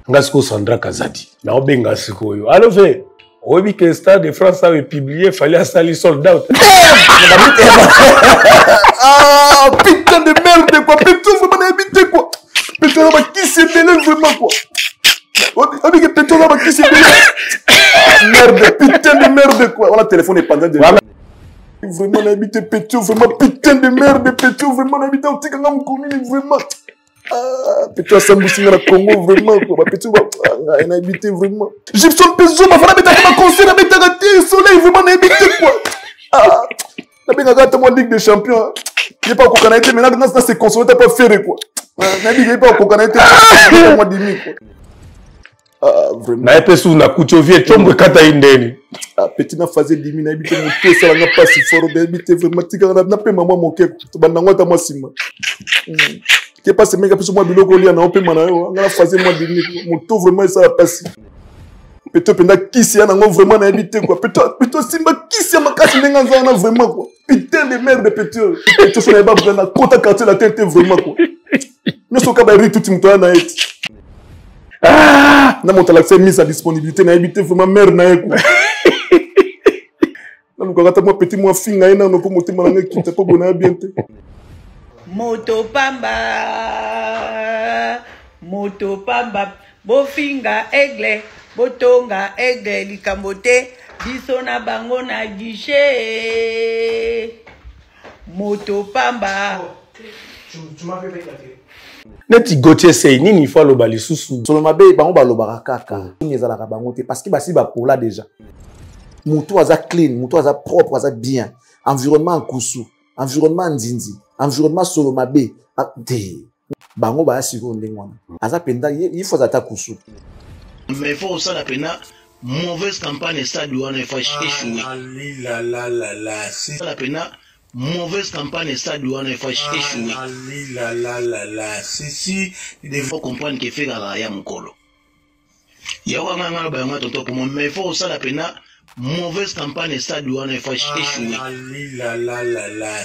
Ngasiko Sandra Kazadi. Na obenga siko yo. Alors fait, obi que Stade de France avait publié, fallait installer sold out. Ah, putain de merde quoi. Putain, vraiment habité quoi. Putain, qui s'est mêlé vraiment quoi. Obi que putain, qui s'est mêlé. Ah, merde, putain de merde quoi. Voilà, téléphone est pendant de. Vraiment habité Pétio, vraiment putain de merde Pétio, vraiment habité au Tiganga Mkoumini, vraiment. Ah, Pétio Samboussina la Congo, vraiment quoi. Pétio, on a habité vraiment. Gibson Peso, ma femme a ma conseil, a mis soleil, vraiment on a habité quoi. Ah, la bien gâté moi Ligue des Champions. J'ai pas au Canada, mais là c'est consommé, t'as pas fait quoi. N'a pas au Canada, moi demi quoi. Ah, vraiment. Na epesu na kuchovie chombo kata indeni. Ah, petit na phase limite, habité mon tout, ça n'a pas si fort, habité vraiment, tika na pe maman mon kek, bandango ta moi sima. Qui est passé mec après moi biloko li na on pe manayo, na phase moi limite, mon tout vraiment ça a passé. Peut-être penda kisi ya nango vraiment na habité quoi. Peut-être simba kisi ya makasi ndenga nzana vraiment quoi. Putain de merde peut-être. Peut-être ça n'a pas besoin na kota quartier la tête vraiment quoi. Nous sommes kabari tout timtoya na et. Ah, na mon talaxé mise à disponibilité na habité vraiment merde na quoi. Na mukata moi petit moi finga ina no ko motima na qui t'es pas bon à bien. Moto pamba bofinga aigle botonga aigle likambote biso na bango na guichet moto pamba. Tu m'as fait éclater. Neti Gauthier sey nini faut lo bali susu. Solo mabe bango ba lo barakaka. Ni ezalaka bango te parce que basi ba pour là déjà. Mutu aza clean, mutu aza propre, aza bien. Environnement kusu, environnement nzinzi, environnement solo mabe. Bango ba siko ndengwana. Aza penda il faut ata kusu. Mais il faut ça la pena mauvaise campagne ça doit ne faut échouer. C'est la pena mauvaise campagne ça doit ne faut échouer. Ceci il faut comprendre que fait la ya mukolo. Ya wanga ba nga tonto pour moi mais il faut ça la pena mauvaise campagne ça doit ne faut échouer.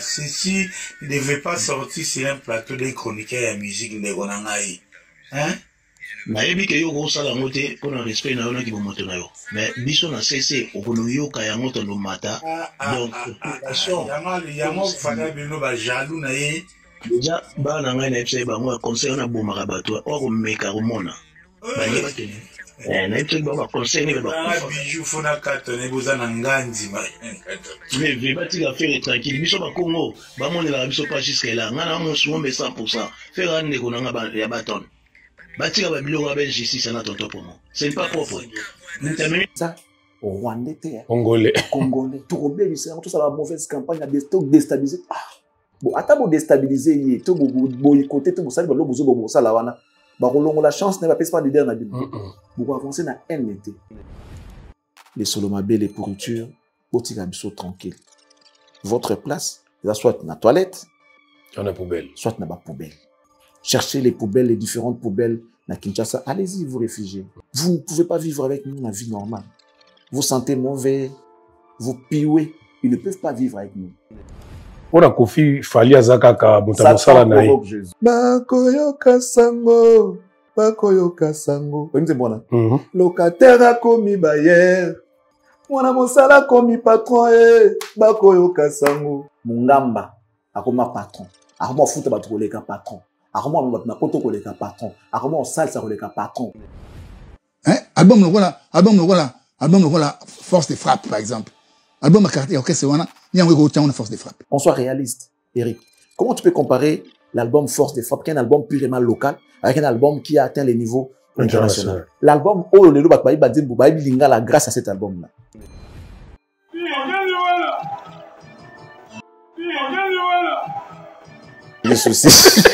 Ceci il devait pas sortir sur un plateau de chroniqueurs de musique de Gonangai. Hein? Mais il y a eu ça la montée pour un respect na ona qui va monter na yo. Mais biso na cessé au kono yo ka yango to no mata. Donc attention. Yama fana bino ba jaloux na ye. Déjà ba na ngai na epse ba mo conseil na bo marabato o ko meka ko mona. Ba ye ba tene. Na epse ba conseil ne ba. Bijou fona katone boza na ngandi ba. Mais vi ba ti la faire tranquille biso ba Congo ba mona la biso pas jusqu'à là ngana mo sombe 100%. Faire ne ko na ba ya baton. Batika ba biloko ba justice na tonto pour moi. C'est pas propre. Ça au Rwandais Congolais. Tout robé c'est tout ça la mauvaise campagne de stock déstabiliser. Ah. Bon ata bo déstabiliser yi to bo côté to bo sali ba lo bozo bo sala wana. Ba kolongo la chance ne va pas leader na bible. Bo avancer na NT. Les solomabé les pourritures, botika biso tranquille. Votre place, ça soit na toilette, dans la poubelle, soit na ba poubelle. Cherchez les poubelles, les différentes poubelles na Kinshasa. Allez-y, vous réfugiés. Vous ne pouvez pas vivre avec nous la vie normale. Vous sentez mauvais, vous piouez. Ils ne peuvent pas vivre avec nous. On a confié Fali Azakaka, Montamosala Naï. Bakoyoka sango, bakoyoka sango. Vous bon, locataire a commis bailleur. Mwana mosala commis patron, bakoyoka sango. Mungamba, a commis patron. A commis foot bakoleka patron. Comment on va poto koleka patron, comment on salsa koleka patron. Hein? Album le voilà, force de frappe par exemple. Album à caractère orchestre wana, ni on une force de frappe. On soit réaliste, Eric. Comment tu peux comparer l'album Force de frappe qui est un album purement local avec un album qui a atteint les niveaux internationaux? L'album Oh le lo bakbayi badimbu bayi lingala grâce à cet album là. Les soucis.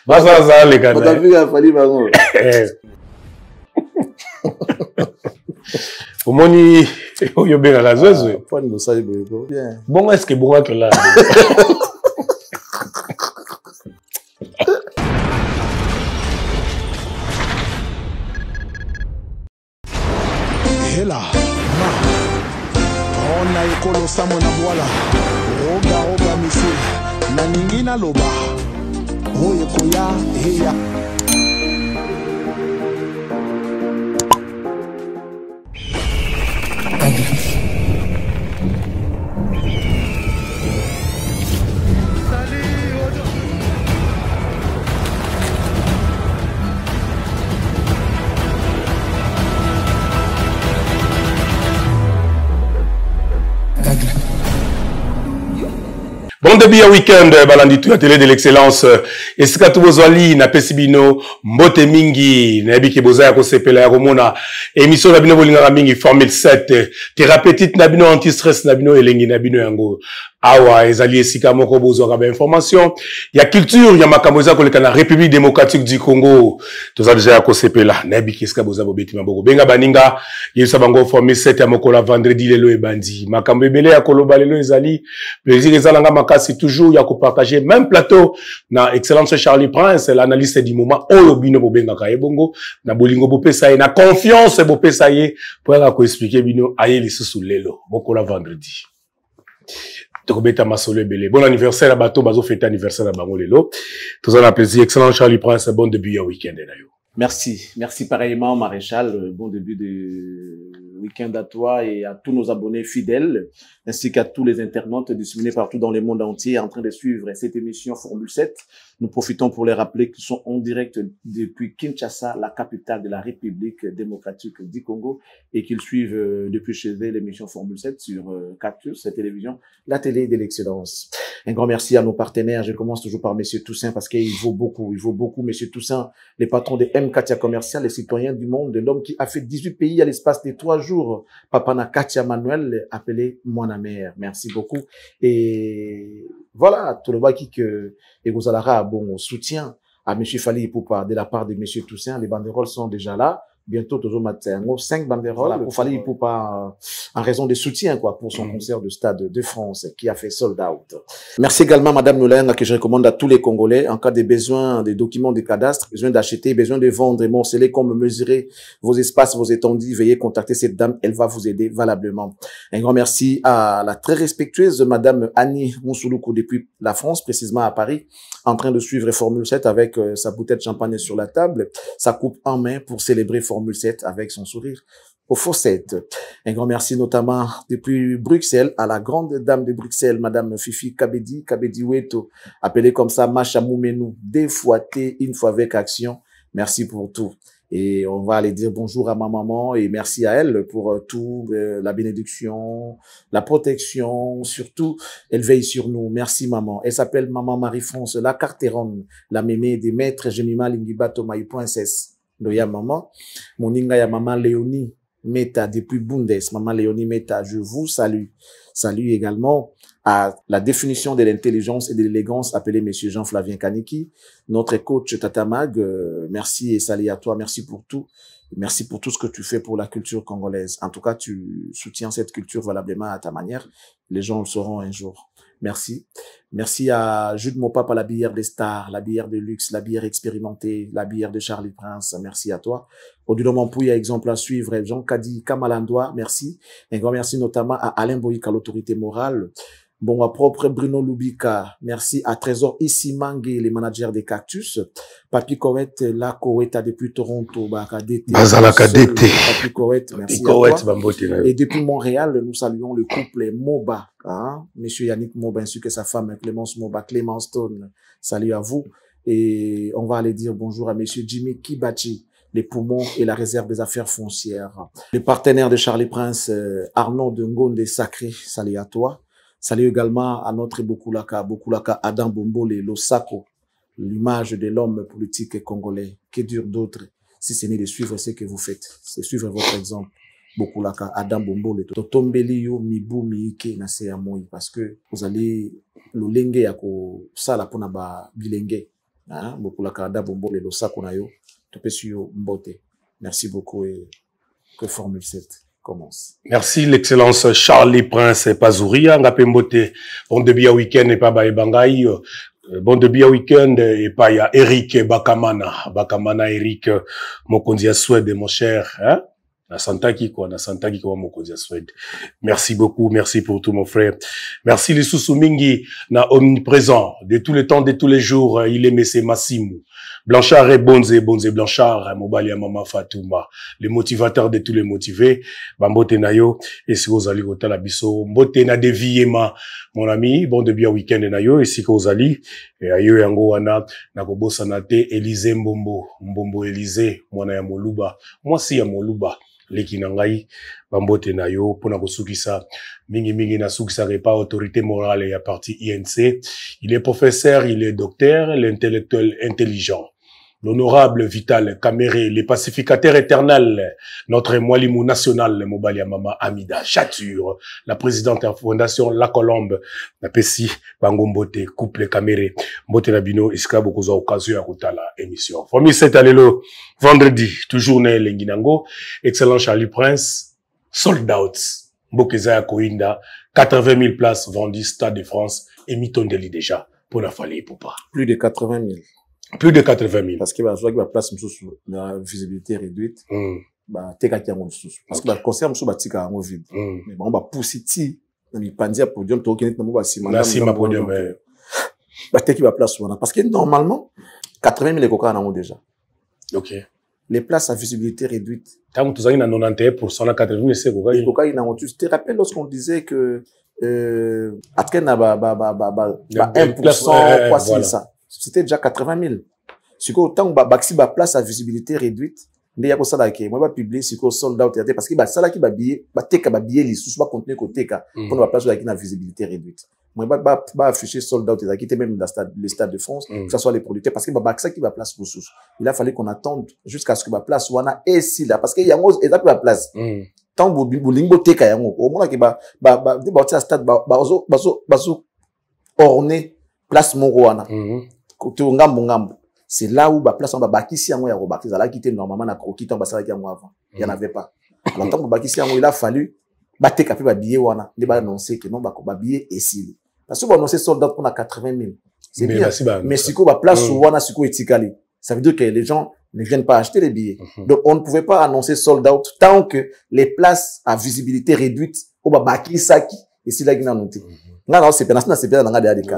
Basa les gars. On a vu qu'il fallait baron. Au moni, yo bien la zozo. Pas de ça bien. Bon est-ce que bon que là. Et là, on a écolo samona voilà. Roga missile. Na ningina loba. Oye koya heya. Bon début à week-end, balandi tout la télé de l'excellence. Esika tu bozwali na pesibino mbote mingi na yebiki boza ya kosepela ya komona émission na bino bolingaka mingi formule 7 thérapeutique na bino anti-stress na bino elengi na bino yango awa ezali esika moko bozwaka ba information ya culture ya makambo eza koleka na République démocratique du Congo toza déjà ya kosepela na yebiki esika boza bobeti maboko benga baninga yesa bango formule 7 ya mokola vendredi lelo ebandi makambo ebele ya koloba lelo ezali plaisir ezalanga makasi toujours ya partager même plateau na excellence Charlie Prince l'analyste du moment oyo bino bobenga ka ebongo na bolingo bopesa ye na confiance bopesa ye pour ko expliquer bino aye lisusu lelo bokola vendredi tokobeta masolo ebele bon anniversaire à bato bazo fêter anniversaire à bango lelo tous en plaisir excellent Charlie Prince bon début à week-end na yo. Merci pareillement Maréchal, bon début de week-end à toi et à tous nos abonnés fidèles, ainsi qu'à tous les internautes disséminés partout dans le monde entier en train de suivre cette émission Formule 7. Nous profitons pour les rappeler qu'ils sont en direct depuis Kinshasa, la capitale de la République démocratique du Congo, et qu'ils suivent depuis chez eux l'émission Formule 7 sur Cactus, la télévision, la télé de l'excellence. Un grand merci à nos partenaires. Je commence toujours par Monsieur Toussaint parce qu'il vaut beaucoup, Monsieur Toussaint, les patrons de M. Katia Commercial, les citoyens du monde, l'homme qui a fait 18 pays à l'espace de 3 jours. Papana Katia Manuel, appelé Moana Mère. Merci beaucoup. Et voilà, tout le baki que et vous allez bon soutien à Monsieur Fali Ipupa de la part de Monsieur Toussaint. Les banderoles sont déjà là. Bientôt, toujours matin, 5 banderoles pour Fali Ipupa en raison de soutien, quoi, pour son concert de Stade de France qui a fait sold out. Merci également, Madame Noulaine, que je recommande à tous les Congolais en cas de besoin des documents de cadastre, besoin d'acheter, besoin de vendre et morceler, comme mesurer vos espaces, vos étendues. Veuillez contacter cette dame. Elle va vous aider valablement. Un grand merci à la très respectueuse Madame Annie Moussouloukou depuis la France, précisément à Paris, en train de suivre Formule 7 avec sa bouteille de champagne sur la table, sa coupe en main pour célébrer Formule 7 avec son sourire aux fossettes. Un grand merci notamment depuis Bruxelles à la grande dame de Bruxelles, Madame Fifi Kabedi Weto, appelée comme ça Macha Moumenou, des fois T, une fois avec action. Merci pour tout. Et on va aller dire bonjour à ma maman et merci à elle pour tout, la bénédiction, la protection, surtout, elle veille sur nous. Merci maman. Elle s'appelle Maman Marie-France, la carteronne, la mémé des maîtres Jemima Lingibato Maï.ss. Doya maman, moninga ya maman Léonie Meta depuis Bundes, maman Léonie Meta, je vous salue. Salut également à la définition de l'intelligence et de l'élégance appelé monsieur Jean-Flavien Kaniki, notre coach Tatamag, merci et salut à toi, merci pour tout. Merci pour tout ce que tu fais pour la culture congolaise. En tout cas, tu soutiens cette culture valablement à ta manière. Les gens le sauront un jour. Merci. Merci à Jude Mopapa, la bière des stars, la bière de luxe, la bière expérimentée, la bière de Charlie Prince. Merci à toi. Odilo Mampouya, exemple à suivre. Jean Kadi Kamalandoa, merci. Un grand merci notamment à Alain Boyka, l'autorité morale. Bon, à propre Bruno Lubika, merci à Trésor Issimangue, les managers des Cactus. Papi Corette, la Corette depuis Toronto, Bazala Kadete. Papi Corette, merci à toi. Et depuis Montréal, nous saluons le couple Moba, hein, monsieur Yannick Moba, ainsi que sa femme Clémence Moba, Clémence Stone. Salut à vous. Et on va aller dire bonjour à monsieur Jimmy Kibachi, les poumons et la réserve des affaires foncières. Les partenaires de Charlie Prince, Arnaud de Ngonde Sacré, salut à toi. Salut également à notre Bokulaka Adam Bombole, Losako, l'image de l'homme politique congolais. Que dire d'autre si ce n'est de suivre ce que vous faites, c'est suivre votre exemple. Bokulaka Adam Bombole, Totombeli yo mibu miike na se amoi parce que vous allez le lenge yako sala pona ba bilenge. Hein, Bokulaka Adam Bombole, Losako na yo, topesi yo mbote. Merci beaucoup et que Formule 7 commence. Merci l'excellence Charlie Prince Pazouria, Ngapembote, bon début à week-end et pas Baïbangaï, bon début à week-end et pas ya Eric Bakamana Eric, Mokondia Suède, mon cher, hein? Na Santaki quoi, Mokondia Suède. Merci beaucoup, merci pour tout mon frère. Merci les Soussoumingi, na omniprésent, de tous les temps, de tous les jours, il est Messé Massimu. Blanchard et Bonze Blanchard, Mobali Mama Fatouma, les motivateurs de tous les motivés, Bambote Nayo, et si vous allez au Talabiso, Mbote na Deviema, mon ami, bon début à week-end Nayo, et si vous allez, et ayo yango wana, Nakobo Sanate, Élysée Mbombo Élysée, moi na ya Moluba, moi si ya Moluba, leki na ngai bambote na yo pona kosukisa mingi na sukisa repa autorité morale ya parti INC. Il est professeur, il est docteur, l'intellectuel intelligent. L'honorable Vital Kamere, le pacificateur éternel, notre Moualimou national, Mobalia Mama Amida Chature, la présidente de la fondation La Colombe, la Pessi, Bangombote, couple Kamere, Mbote Nabino, Iska Bokoza, occasion à Koutala, émission. Famille 7 allélo, vendredi, toujours né Lenginango, excellent Charlie Prince, sold out, Mbokeza Koinda, 80 000 places vendues, Stade de France, et Mitondeli déjà, pour la Fali Poupa. Plus de 80 000. Plus de 80 000. Parce que la place la visibilité réduite, teka qui a mon sous. Parce que le concert monsieur batika a mon vide. Mais bon va pousser ti dans les pandia podium to kenet na mo ba sima. Na sima podium. Teki va place parce que normalement 80 000 coca na mo déjà. OK. Les places à visibilité réduite. Tant que tu as 91% na 80 000 c'est coca. Coca na mo tu te rappelles lorsqu'on disait que atken 1% quoi c'est ça. C'était déjà 80 000. Si autant baxi ba place à visibilité réduite, ndé ya ko sala ke moi ba publier si ko sold out parce que ba sala ki ba billet ba teka ba billet li sous ba contenu ko teka pour ba place qui na visibilité réduite. Moi ba afficher sold out qui était même le stade de France, que ce soit les producteurs parce que ba baxa qui ba place pour sous. Il a fallu qu'on attende jusqu'à ce que ba place wana et si là parce que y a ngo et ba place. Tant bolingo teka yango au moins que ba stade bazo orner place Moroana. Côté ngambo c'est là où ba place on ba bakisi yango ya robaki zala quitté normalement na croquis tant ba sala ki yango avant il y en avait pas alors tant ba bakisi yango il a fallu ba teka pe ba billet wana ne ba annoncer que non ba billet et si parce que ba annoncer soldat pour na 80 000 c'est bien mais si ko ba place wana si ko etikali ça veut dire que les gens ne viennent pas acheter les billets donc on ne pouvait pas annoncer sold out tant que les places à visibilité réduite au ba bakisa ki et si là qui n'a noté non c'est pas dans nga déjà cas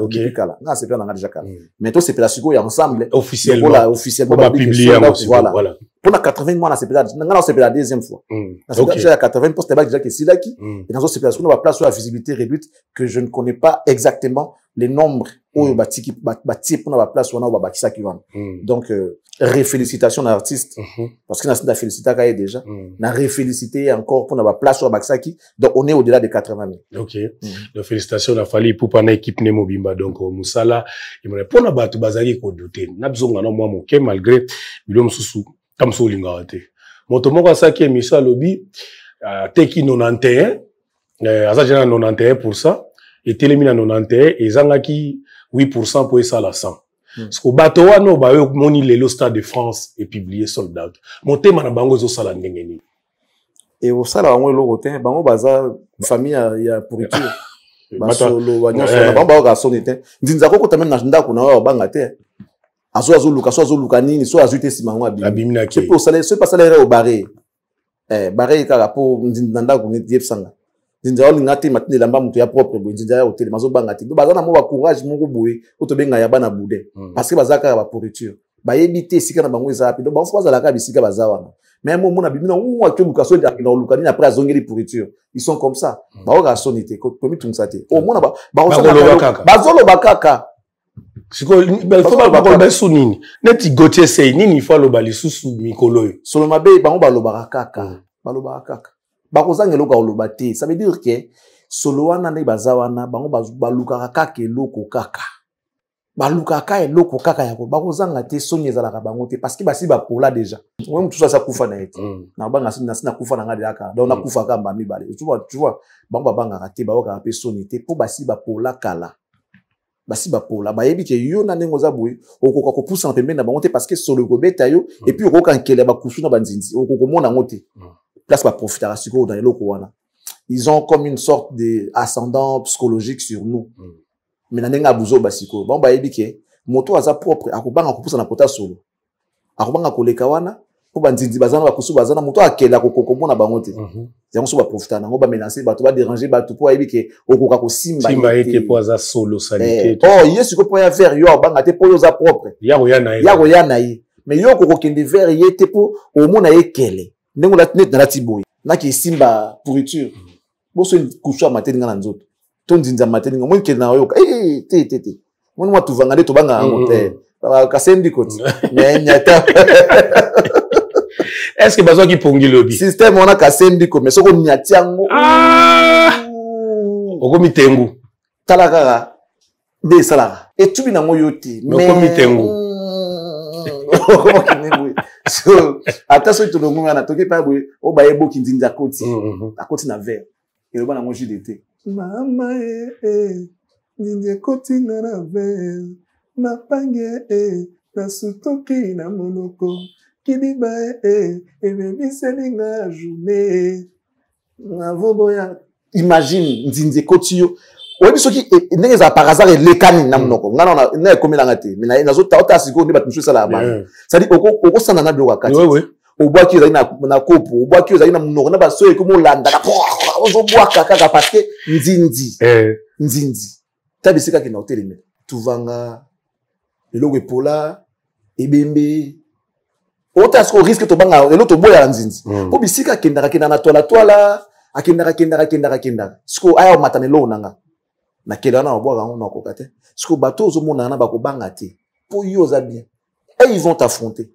non c'est pas dans nga déjà cas mais toi c'est pas siko ya ensemble officiellement officiellement on va publier voilà pour la 80 mois c'est pas non c'est pas la deuxième fois parce que déjà 80 poste ba déjà que si là qui et dans c'est pas on va place sur la visibilité réduite que je ne connais pas exactement les nombres où bati pour la place on va bakisa qui va donc félicitations à l'artiste parce que na féliciter ka déjà na féliciter encore pour la place sur bakisa qui donc on est au-delà de 80 000. OK. Donc félicitations à Fali pour pana équipe Nemo Bimba donc Musala il me répond na batu bazali ko doter na bizonga na moi moke malgré bilom susu tam so linga te moto moko asaki émission lobby teki 91 azajana 91% et télémina 91 et zangaki 8% pour ça la 100. Parce que bato wana ba yo moni le Stade de France et publié sold out. Motema na bango zo sala ndenge ni. Et au sala bango lo rotin bango baza famille ya pourriture. Basolo banyo bango ba sonete. Ndinza ko tamena na ndako na banga te. Azo luka nini so azute simango abimi. C'est pour salaire, c'est pas salaire au barré. Barré ka rapport ndanda ko ni diepsanga. Ndinza olinga te matine lamba mutu ya propre bo ndinza ya hotel mazo banga te. Baza na mo ba courage moko boye oto benga ya bana boudin parce que bazaka ba pourriture. Ba yebite sika na bango eza rapido ba fwa zalaka bisika bazawana. Mais mo mona bimina ou a ke luka so na luka ni après azongeli pourriture. Ils sont comme ça. Ba o ga sonité ko mi tungsate. O mona ba bazolo bakaka. Siko il faut pas ba sunini. Neti Gauthier say nini il faut lo bali susu mikolo. Solo mabe bango ba lo bakaka. Ba lo bakaka. Bakozanga loka olobate ça veut dire que solo wana ne bazawana bango baluka kaka eloko kaka baluka kaka eloko kaka yako bakozanga te sonye zalaka bango te parce que basi ba pola déjà même tout ça kufa na ete na banga sina kufa na ngade aka donc na kufa kamba mibale tu vois bango banga te ba oka pe sonye te po basi ba pola kala basi ba pola ba yebi ke yo na nengo za boye okoka ko poussa pembeni na bango te parce que solo ko beta yo et puis okoka nkele ba kusuna banzinzi okoko mona ngote place va profiter à ce dans les locaux. Ils ont comme une sorte d'ascendant psychologique sur nous. Mais n'enga buzo basiko. Bon ba ebike moto aza propre akubanga kupusa na kota solo. Akubanga koleka wana po banzinzi bazana ba kusu bazana moto akela kokomona bango te. Yango so ba profiter nango ba menacer bato ba déranger bato po ebike okoka ko simba ete po aza solo salité. Oh yesu ko po ya faire yo banga te po yo za propre. Yaro ya na ye. Mais yo ko kende vers yete po o mona ekele. Nengo la net na tiboy na ki simba pourriture boso kusha mateni ngana nzoto to nzinza mateni ngo mwenke na yo te mwana mwa tuvanga de to banga ngote ka sendi koti nyata Est-ce que bazo qui pongi lobby? Système on a cassé ndiko mais soko nyatiango. Ah! Okomi tengu. Talakara. De salara. Et tu bina moyote. Mais okomi tengu. So, attention to le monde na toke pa boy, o ba ebo ki ndinza koti. Akoti na verre. Et le bana ngoji d'été. Mama ndinza koti na verre. Na pange na sutoki na monoko. Kidiba bebi selinga journée. Na voboya. Imagine ndinza koti yo. Oui, mais ce qui est par hasard les canines n'amnoko. Ngana na comme la ngate. Mais na zo ta siko ni batumsu sala ba. Ça dit oko sana na bloka kati. Oui. Au bois qui est na kopo, au bois qui est na mnoko na ba so eko mo landa ka. Ozo bois kaka parce que nzinzi. Tabisika ki na hotel mais. Tuvanga eloko epola ebembe. Ota ce risque to banga eloko boya nzinzi. Po bisika kenda na tola akenda. Siko aya matanelo nanga. Na kelana oboa on na kokate. Siko bato ozo mona na bakobanga te. Po yo za bien. Et ils vont t'affronter.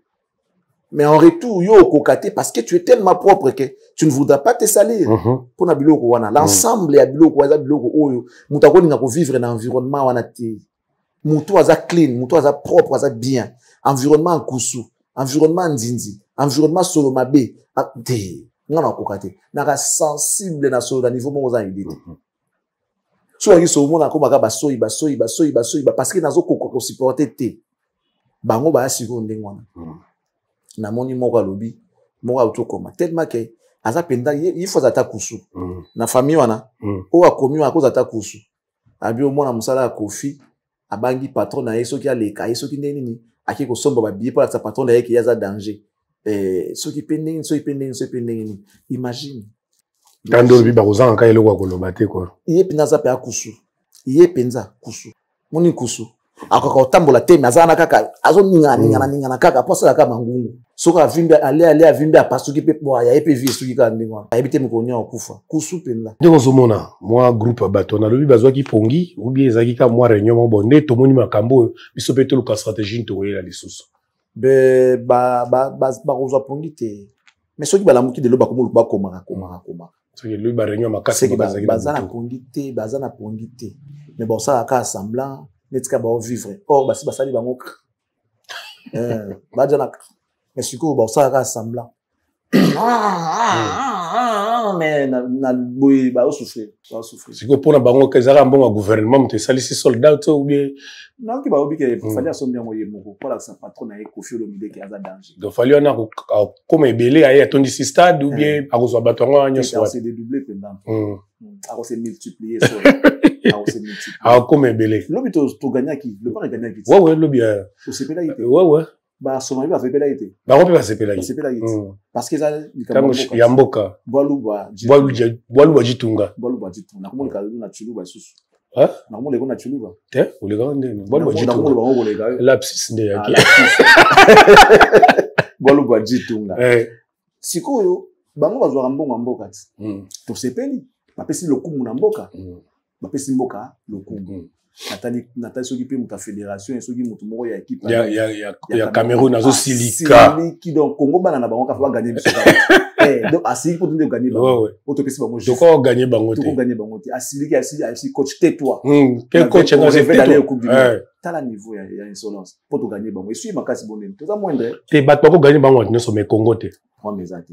Mais en retour yo kokate parce que tu es tellement propre que tu ne voudras pas te salir. Pour na biloko wana. L'ensemble ya biloko waza biloko oyo mutako ninga ko vivre na environnement wana te. Mutu aza clean, mutu aza propre, aza bien. Environnement kusu, environnement nzinzi, environnement solomabe. Te. Ngana kokate. Naka sensible na solo niveau mo za idée. So yi so mo na ko baka basoyi parce que nazo ko supporter te. Bango ba siko ndengwana. Na moni moko alobi, moko autokoma tellement que aza penda il faut ata kusu. Na famille wana o akomi wa ko ata kusu. Abi o mona musala ya kofi, abangi patron na yeso ki aleka, yeso ki ndeni aki ko somba ba billet pour sa patron na yeke yaza danger. So ki pending, imagine. Kando bi baroza nka eloko ko lobate ko. Iye penza pe akusu. Iye penza kusu. Moni kusu. Akaka otambola te mazana kaka azo ningana kaka posa kaka mangungu. Soko avimbe ale avimbe apasuki pe boya epe vie suki ka ndingwa. Ayebite mkonya okufa. Kusu penza. Ndeko zomona moi groupe bato na lobi bazwa ki pongi ou bien ezaki ka moi réunion mo bonde to moni makambo biso pe to luka stratégie to yela lisusu. Ba rozwa pongi te. Mais soki balamuki de lo ba koma. Soki lui ba réunion makasi ba bazana pongi te. Mais bon ça ka semblant netika ba vivre. Or basi basali bango. Ba jana. Mais siko ba ça ka semblant. Mais na boy ba souffrir. Siko pona bango kezara mbongo gouvernement te salisi soldat ou bien non ki ba obi ke fallait asombi yango ye moko pour la sa patron na Kofi Olomide ki aza danger. Donc fallait on a comme ebele aye atondi si stade ou bien akozwa bato ngo nyonso. C'est dédoublé pendant. Se multiplier so. Se multiplier. Comme ebele. Lobi to gagner qui? Le pas gagner qui? Ouais lobi. To sepela ite. Ouais. Ba soma ba sepela ite. Ba on peut pas sepela ite. Parce que ça ya mboka. Boaluba jitunga. Na komo ka na chuluba susu. Hein? Na komo le ko na chuluba. Te, o le ga ndene. Boaluba jitunga. Lapsis nde yaki. Boaluba jitunga. Sikoyo bango bazwa mbongo mboka ti. To sepeli. Bapesi lokumu na mboka. Bapesi mboka lokumu. Natali soki pe muta fédération soki mutu moko ya équipe ya Cameroun azo silika qui donc Congo bana na bango ka fa gagner biso donc asili pour de gagner bango auto pesi bango donc on gagner bango te asili coach tais-toi quel coach na c'est d'aller au coupe du monde tala niveau ya insolence pour to gagner bango et suis makasi bonene to za moindre te bat pas ko gagner bango ne so me Congo te moi mes amis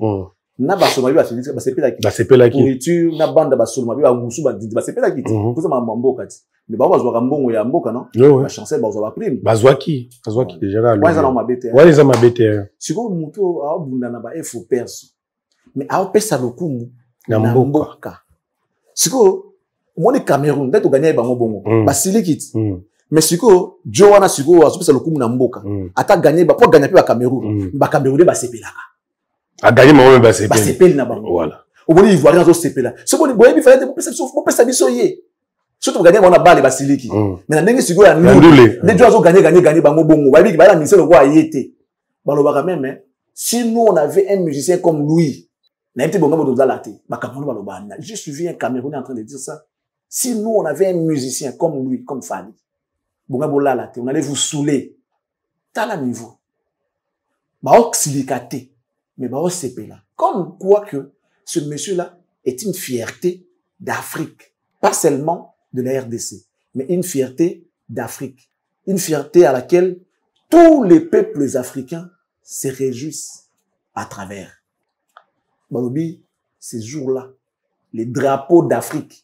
na basoma ba finisi ba sepela ki pourriture na banda basoma ba musu ba sepela ki pour ça mamboka ti mais ba bazwa mbongo ya mboka non ba chancel bazwa ba prime bazwaki déjà là ouais ça mabete ouais ça mabete siko mutu a bunda na ba info perso mais a pesa lokumu na mboka siko moni Cameroun ndeto gagner bango bongo ba silikiti mais siko Joana siko a pesa lokumu na mboka ata gagner ba pour gagner pe ba Cameroun ba Cameroun ba sepelaka a gagner mo ba sepeli na bango voilà au bon ivoirien zo sepela siko ni boyebi fallait mo pesa biso ye surtout gagner on a balle basiliki mais na ndenge siko ya ndule les deux ont gagné bango bongo ba biki ba la ministère ko ayete balobaka même si nous on avait un musicien comme Louis na été bongo bozo la té ba Cameroun baloba na j'ai suivi un Camerounais en train de dire ça si nous on avait un musicien comme Louis comme Fali bongo bola la té on allait vous saouler t'as la niveau ba oxilikate mais bah, c'est là. Comme quoi que ce monsieur-là est une fierté d'Afrique. Pas seulement de la RDC, mais une fierté d'Afrique. Une fierté à laquelle tous les peuples africains se réjouissent à travers. Balobi, ces jours-là, les drapeaux d'Afrique.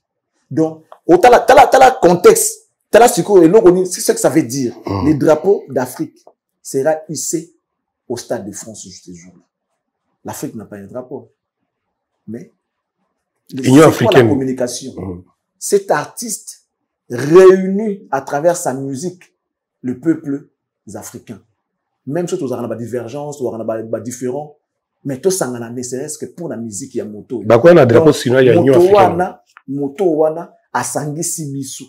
Donc, t'as la contexte, t'as la psycho, et l'on c'est ce que ça veut dire. Les drapeaux d'Afrique sera hissé au Stade de France ces jours-là. L'Afrique n'a pas un drapeau. Mais, l'Union africaine. La communication. Cet artiste réunit à travers sa musique le peuple africain. Même si tu as des divergences, tu as des différents, mais tout ça ne serait-ce que pour la musique, il y a moto. Bah quoi, on a drapeau sinon il y a l'Union africaine. Moto wana a sangi simisu.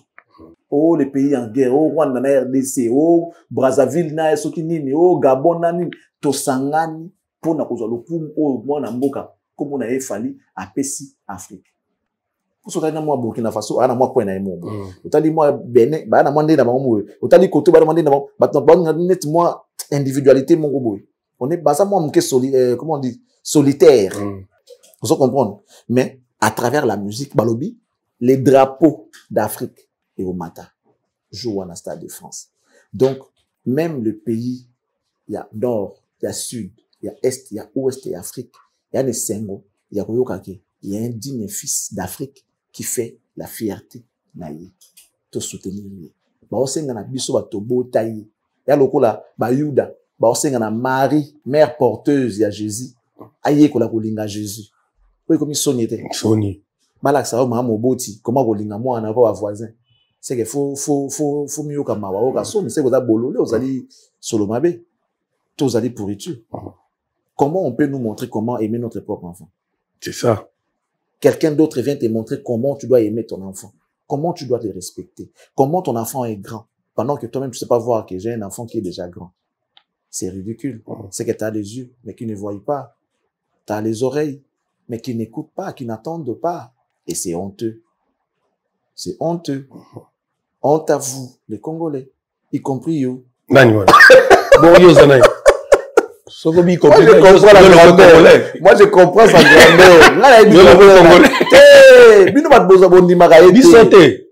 Oh, les pays en guerre, oh, Rwanda na RDC, oh, Brazzaville na esoki nini, oh, Gabon na nini, to sangani, pour na kozwa lokumu, oh, mwana mboka, comme on a efali, a pesi Afrique. Pour ce na moi Burkina Faso, ana moi kwena emo. Otali moi Benin, ba na moi ndé na mamu. Otali Koto ba na moi ndé na mamu. Ba net moi individualité mon gobo. On est basa moi mke comment on dit, solitaire. Vous comprendre. Mais à travers la musique balobi, les drapeaux d'Afrique et au Mata jouent à Stade de France. Donc même le pays, il y a nord, il y a sud, il y a est, il y a ouest, il y a Afrique, il y a des Sengo, il y a Koyokake, il y a un digne fils d'Afrique qui fait la fierté naïe. To soutenir lui. Ba osenga na biso ba tobo taï. Ya lokola ba Yuda, ba osenga na Marie, mère porteuse ya Jésus. Aye kola kolinga Jésus. Oui comme sonité. Soni. Malak sa ma moboti, comment kolinga moi na va voisin. C'est que faut mieux comme ma wa so, mais c'est que za bololé ozali solomabe. To ozali pourriture. Comment on peut nous montrer comment aimer notre propre enfant? C'est ça. Quelqu'un d'autre vient te montrer comment tu dois aimer ton enfant. Comment tu dois te respecter. Comment ton enfant est grand. Pendant que toi-même, tu sais pas voir que j'ai un enfant qui est déjà grand. C'est ridicule. C'est que tu as les yeux, mais qui ne voient pas. Tu as les oreilles, mais qui n'écoutent pas, qui n'attendent pas. Et c'est honteux. C'est honteux. Honte à vous, les Congolais. Y compris you. Nani, bon, yo, Zanaï. Moi, je comprends la grandeur. Moi, je comprends sa grandeur. Bino bat boza bondi magaete. Bisote.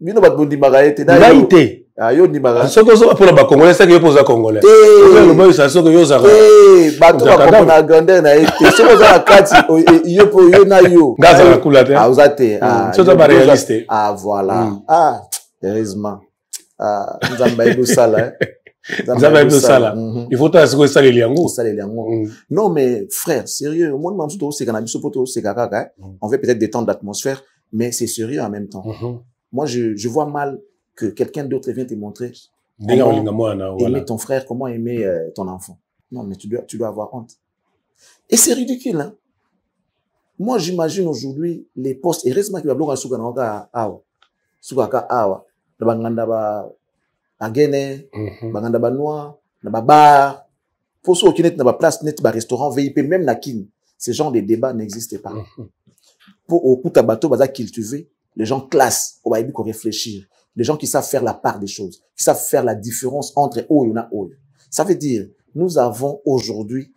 Bino bat bondi magaete. Ngaite. Ayo ni magaete. Soko so pour ba congolais, c'est que yo pose congolais. Le boy ça soko yo za. Bato ba comprendre la grandeur na ete. Soko za kati yo po yo na yo. Gaza la coulate. Ah uzate. Soko ba réaliste. Ah voilà. Ah, heureusement. Ah, nous avons ça là. Il faut que ça les liango. Non, mais frère, sérieux, moi, on veut peut-être détendre l'atmosphère, mais c'est sérieux en même temps. Moi, je vois mal que quelqu'un d'autre vienne te montrer comment aimer ton frère, comment aimer ton enfant. Non, mais tu dois avoir honte. Et c'est ridicule, hein. Moi, j'imagine aujourd'hui les postes, et heureusement qu'il va bloquer Agene, baganda ba noir, na ba bar, pour ceux qui n'ont pas place net, ba restaurant, VIP, même na kin. Ce genre de débat n'existe pas. Pour au Koutabato, baza cultiver, les gens classent, au baïbi qu'on réfléchir. Les gens qui savent faire la part des choses, qui savent faire la différence entre Oyo et Oyo. Ça veut dire, nous avons aujourd'hui,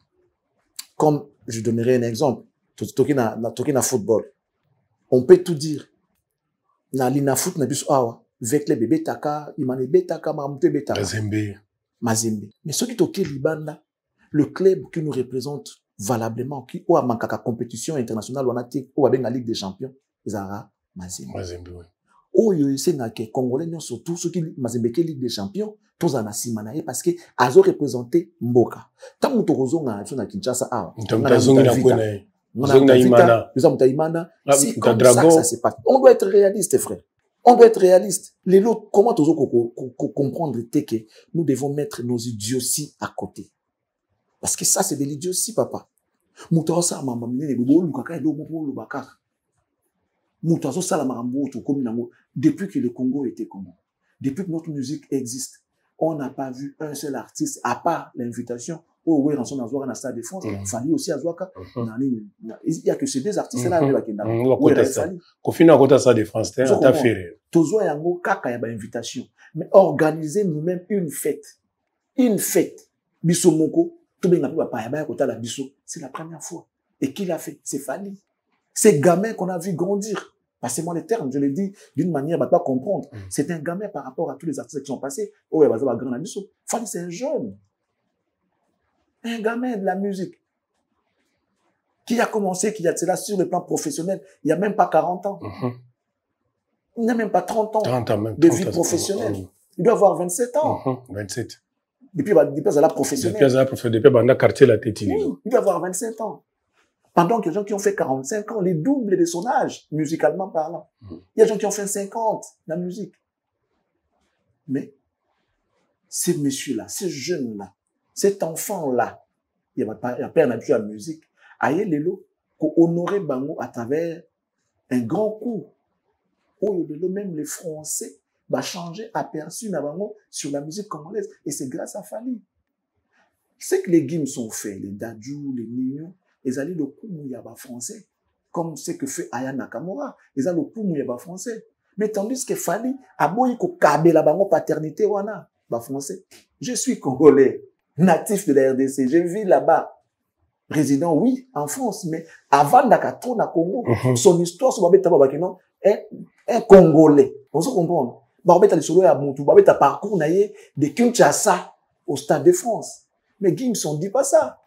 comme je donnerai un exemple, Tokina football. On peut tout dire. Na lina foot na biso awa. Avec les bébés taka, imane betaka, mamute betaka. Mazembe. Mais ceux qui toquent Libanda, le club qui nous représente valablement, qui a manqué à compétition internationale, on a été, ou bien la Ligue des Champions, ils ont Mazembe. Mazembe, oui. Oh, c'est que Congolais, surtout ceux qui Mazembe qui Ligue des Champions, tous en asimanaye parce que ils ont représenté Mboka. Tant que nous avons na Kinshasa, c'est comme ça que ça se passe. On doit être réaliste, frère. On doit être réaliste. Les autres, comment tu veux comprendre que nous devons mettre nos idioties à côté? Parce que ça, c'est de l'idiotie, papa. Depuis que le Congo était Congo, depuis que notre musique existe, on n'a pas vu un seul artiste, à part l'invitation, au Stade de France, Fali aussi à Zouaka. Il n'y a que ces deux artistes-là qui ont Confine à côté Stade de France, t'as fait. Tozo yango kaka ya ba invitation. Mais organiser nous-mêmes une fête. Une fête. Bisomoko, Tout le monde c'est la première fois. Et qui l'a fait? C'est Fally. Ces gamins qu'on a vu grandir. Passez-moi les termes, je l'ai dit d'une manière, pas comprendre. C'est un gamin par rapport à tous les artistes qui sont passés. Oh, il va avoir grand ami. Fally, c'est un jeune. Un gamin de la musique. Qui a commencé, qui a été là sur le plan professionnel, il n'y a même pas 40 ans. Il n'a même pas 30 ans, 30 ans même, de vie professionnelle. Il doit avoir 27 ans. 27. Depuis la professionnelle. Depuis la quartier la tête. Oui, il doit avoir 27 ans. Pendant que les gens qui ont fait 45 ans, les doubles de son âge, musicalement parlant. Il y a des gens qui ont fait 50, la musique. Mais, ces messieurs-là, ces jeunes-là, cet enfant-là, il n'y a pas un habitué à la musique, aïe lelo, qu'on honorait Bango à travers un grand coup. Oh, même les Français, va changer aperçu Bango sur la musique congolaise. Et c'est grâce à Fally. C'est que les Gims sont faits, les Dadju, les Nino, ils allaient le coup mouyaba français, comme ce que fait Aya Nakamura. Ils allaient le coup mouyaba français. Mais tandis que Fally, a beau y kabe la bango paternité wana, ba français. Je suis congolais, natif de la RDC, je vis là-bas. Résident, oui, en France, mais avant d'Akato na Congo, son histoire, son babé tababakino, est un Congolais. On se comprend. Babé t'a solo à Moutou, babé t'a parcours naïe de Kinshasa au Stade de France. Mais Gims, on dit pas ça.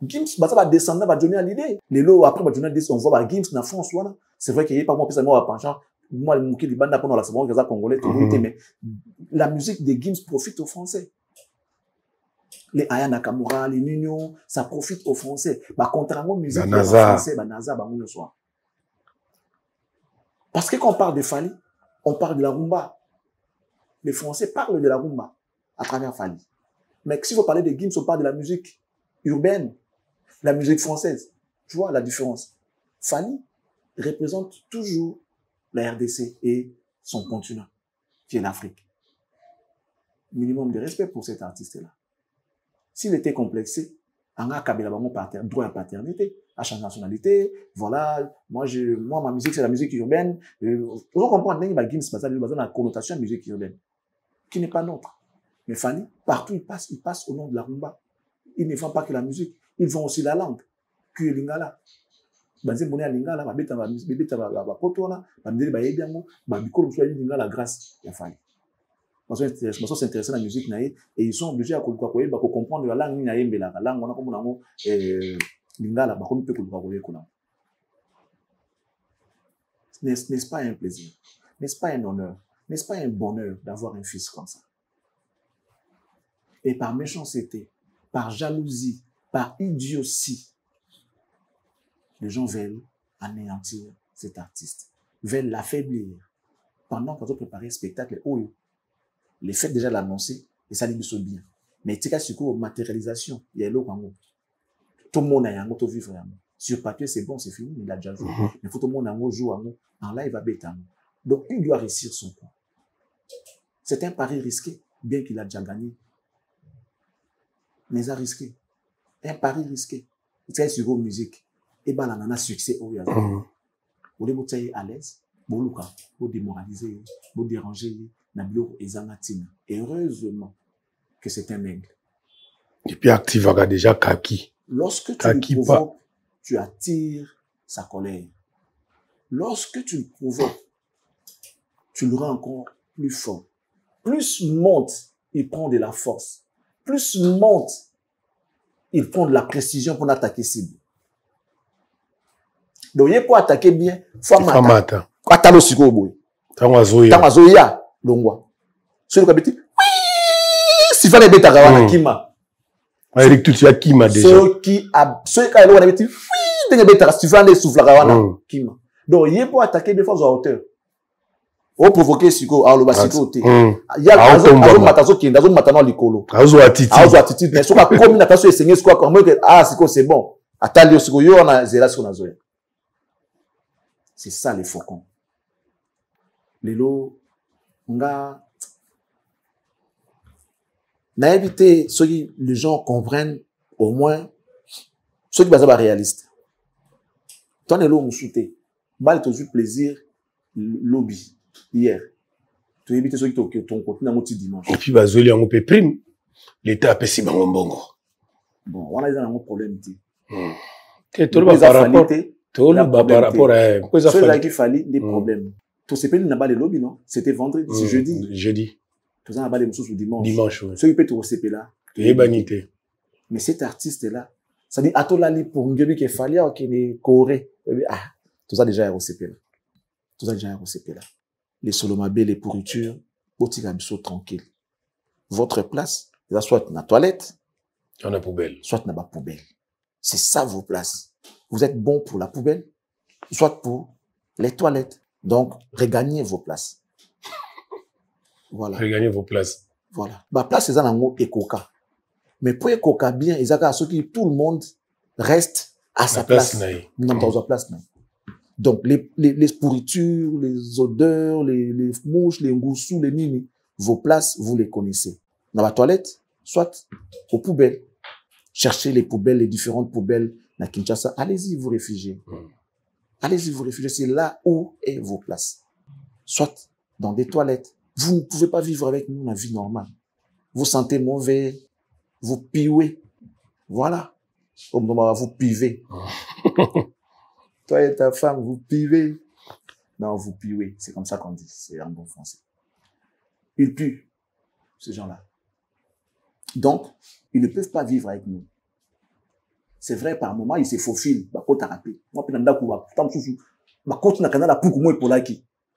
Gims, bah, ça va descendre, va donner à l'idée. Les lots, après, va donner à l'idée, on voit, Gims, na France, voilà. C'est vrai qu'il y a pas moi, puis moi, penchant. Moi, le mouki, les bandes, pendant la seconde, les Congolais, mais la musique des Gims profite aux Français. Les Aya Nakamura, les Nino, ça profite aux Français. Bah, contrairement aux musiques français, bah, NASA, bah, le soir. Parce que quand on parle de Fally, on parle de la rumba. Les Français parlent de la rumba à travers Fally. Mais si vous parlez de Gims, on parle de la musique urbaine, la musique française. Tu vois la différence. Fally représente toujours la RDC et son continent, qui est l'Afrique. Minimum de respect pour cet artiste-là. S'il était complexé, on a câblé droit à paternité, à chaque nationalité, voilà, moi, ma musique, c'est la musique urbaine. Vous comprenez, il y a Gims, la connotation de musique urbaine, qui n'est pas nôtre. Mais Fally, partout il passe au nom de la rumba. Ils ne font pas que la musique, ils font aussi la langue, que lingala. Banze mone ya lingala, babeta ba potona, bandeli ba yebiango, ba bikolo so lingala grâce ya Fally. Parce que s'intéresser à la musique naïe et ils sont obligés à comprendre la langue naïe mais la langue on a comme nango lingala ba comme peut ko n'est-ce pas un plaisir, n'est-ce pas un honneur, n'est-ce pas un bonheur d'avoir un fils comme ça? Et par méchanceté, par jalousie, par idiotie, les gens veulent anéantir cet artiste, veulent l'affaiblir pendant qu'on doit préparer un spectacle. Oh, les fêtes déjà l'annoncer et ça lui saute bien. Mais tu sais quoi, matérialisation, il y a l'eau. Tout le monde a un autre vivre. Sur papier, c'est bon, c'est fini, il a déjà joué. Mais il faut tout le monde a un jour en live à bêta. Donc, il doit réussir son coup. C'est un pari risqué, bien qu'il a déjà gagné. Mais il a risqué. Un pari risqué. Tu sais, sur vos musiques, et ben, on a succès au Yaza. Vous voulez vous être à l'aise, vous démoraliser, vous déranger. Et heureusement que c'est un aigle. Et puis Active déjà Kaki. Lorsque tu le provoques, tu attires sa colère. Lorsque tu le provoques, tu le rends encore plus fort. Plus monte, il prend de la force. Plus monte, il prend de la précision pour attaquer cible. Donc, il faut attaquer bien. Faut mater. Atalo siko boy. Tangazoya. Longwa. Celui qui a dit, oui, si fallait bêta gawana kima. Eric, tu as kima déjà. Celui qui a dit, oui, t'es bêta, si fallait souffler gawana kima. Donc, il faut attaquer des fois à hauteur. Ou provoquer siko, à l'oba siko, il y a azon matazo qui est dans matano likolo. Azo attitude. Azo attitude. Mais, soit comme une attention essayer quoi, comme que, ah, siko, c'est bon. Atalio siko, yo, on a zéra siko nazoya. C'est ça, les faucons. Les lots, nga n'a évité ceux qui les gens comprennent au moins ceux qui sont réalistes. Toi les lots moussouté bal toujours plaisir lobby hier tu éviter ceux qui ton côté dans notre dimanche et puis bazoli en peu prime l'état a pesi bango bongo Bon, on a un problème. Tout par rapport à ceux qui fallait des problèmes. Tout ce pays n'a pas les lobbies, non? C'était vendredi, c'est jeudi. Jeudi. Tout ça n'a pas les choses le dimanche. Dimanche, oui. Ceux qui peuvent te recevoir là. Ébanité. Mais cet artiste-là, ça dit, à tout là, pour un gars qui fallait, qui est Corée. Ah, tout ça déjà est recépé là. Tout ça déjà est recépé là. Les solomabés, les pourritures, botigamso tranquille. Votre place, c'est soit dans la toilette, dans la poubelle. Soit dans la poubelle. C'est ça vos places. Vous êtes bon pour la poubelle, soit pour les toilettes. Donc, regagnez vos places. Voilà. Regagnez vos places. Voilà. Ma place, c'est dans le coca. Mais pour coca bien, ils ont ce qui tout le monde reste à sa place. Non, dans sa place, non. Donc, les pourritures, les odeurs, les mouches, les ngoussous, les nini, vos places, vous les connaissez. Dans la toilette, soit aux poubelles. Cherchez les poubelles, les différentes poubelles dans Kinshasa. Allez-y, vous réfugiez. Allez-y, vous réfugiez. C'est là où est vos places. Soit dans des toilettes. Vous ne pouvez pas vivre avec nous la vie normale. Vous sentez mauvais. Vous piouez. Voilà. Au moment où vous pivez. Toi et ta femme, vous pivez. Non, vous piouez. C'est comme ça qu'on dit. C'est en bon français. Ils puent, ces gens-là. Donc, ils ne peuvent pas vivre avec nous. C'est vrai, par moment, ils se faufilent. Moi, je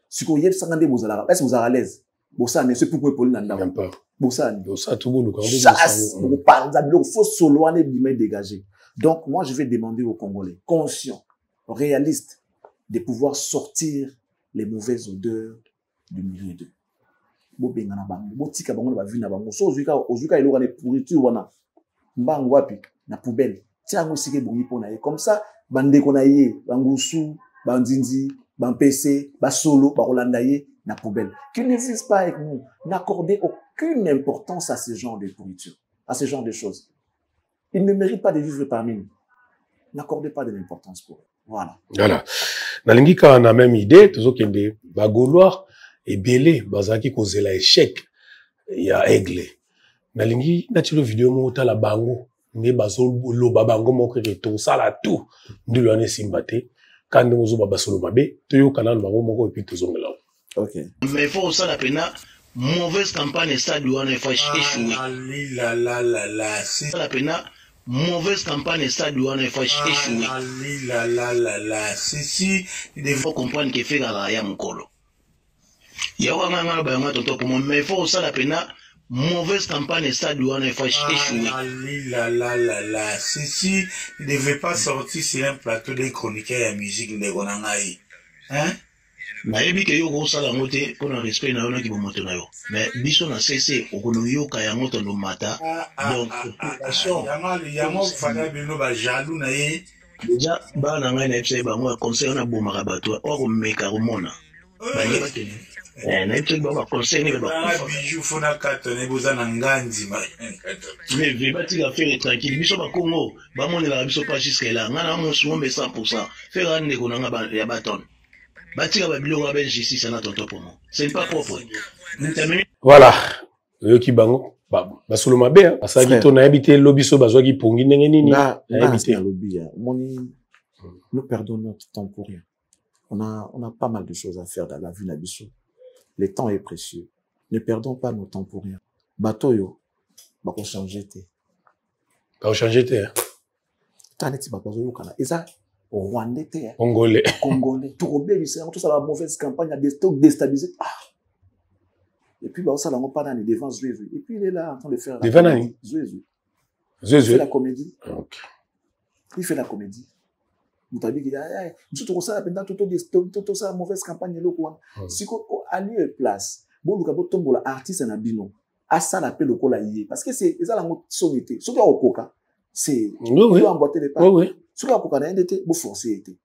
si vous êtes à l'aise, vous savez, c'est pourquoi vous êtes vous savez, faut solo dégager. Donc, moi, je vais demander aux Congolais, conscients, réalistes, de pouvoir sortir les mauvaises odeurs du milieu d'eux. Comme ça, bande konaye, bangusu, bandinzi, bampc, basolo, barolandaye, na poubelle. Qu'ils ne vivent pas avec nous. N'accordez aucune importance à ce genre de pourriture, à ce genre de choses. Ils ne méritent pas de vivre parmi nous. N'accordez pas de l'importance pour eux. Voilà. Voilà. Nalingi ka na même idée, toujours qu'il y a des Gaulois et belé, bazaki cause l'échec. Il y a aigle. Nalingi, natilo vidéo mo ta la bango. Mais bazo lo babango mo ke to sala tout. Ndilo ane simbate. Quand nous avons basolo mabe, tu yo kanal bango moko et puis tout zongela. Ok. Mais il faut ça la peine. Mauvaise campagne ça doit ne pas échouer. C'est la peine. Mauvaise campagne ça doit ne pas échouer. Ceci il faut comprendre que fait la ya mukolo. Ya wa nganga ba ngata to pour mais il faut ça la peine. Mauvaise campagne ça doit ne pas échouer. Ceci ne devait pas sortir sur un plateau de chroniqueurs de musique de Gonangaï. Hein? Nayebi ke yo ko sala ngote ko na respect na yo na ki bomoto na yo. Mais biso na cc okono yo ka ya ngoto ndo mata. Donc yango fana bino ba jaloux na ye. Déjà ba na ngai na epse ba ngo conseil na bomaka bato o ko meka ko mona. Ba ye ba tene. Na epse ba conseil ni ba. Bijou fona katone boza na ngandi ma. Mais va ti ga faire tranquille biso ba Congo ba monela biso pas jusqu'à là ngana mo suombe 100%. Faire ande ko na nga ya baton. Voilà. Yo ki bango. Basolo mabe. Parce que ton habité lobiso bazwa ki pongi ndenge nini. Habité lobby. Nous perdons notre temps pour rien. On a pas mal de choses à faire dans la vie nabiso. Le temps est précieux. Ne perdons pas notre temps pour rien. Bato yo, bako changer te. Bako changer te. Taneti bako yo kana. Eza Rwandais, Congolais. Tout ça la mauvaise campagne, des stocks déstabilisés. Ah. Et puis, ça l'a pas dans les devant Zouézou. Et puis, il est là en train de faire la comédie. Zouézou. Il fait la comédie. Okay. Il fait la comédie. Vous avez dit, tout ça, tout ça, la mauvaise campagne, si on a lieu place, bon, vous avez tomber l'artiste en abino, à ça l'appel au colaïe. Parce que c'est ça la sommité. Ce qui est au coca, c'est, oui, emboîter les pas. Oui. Ce qui est au été, vous forcez été.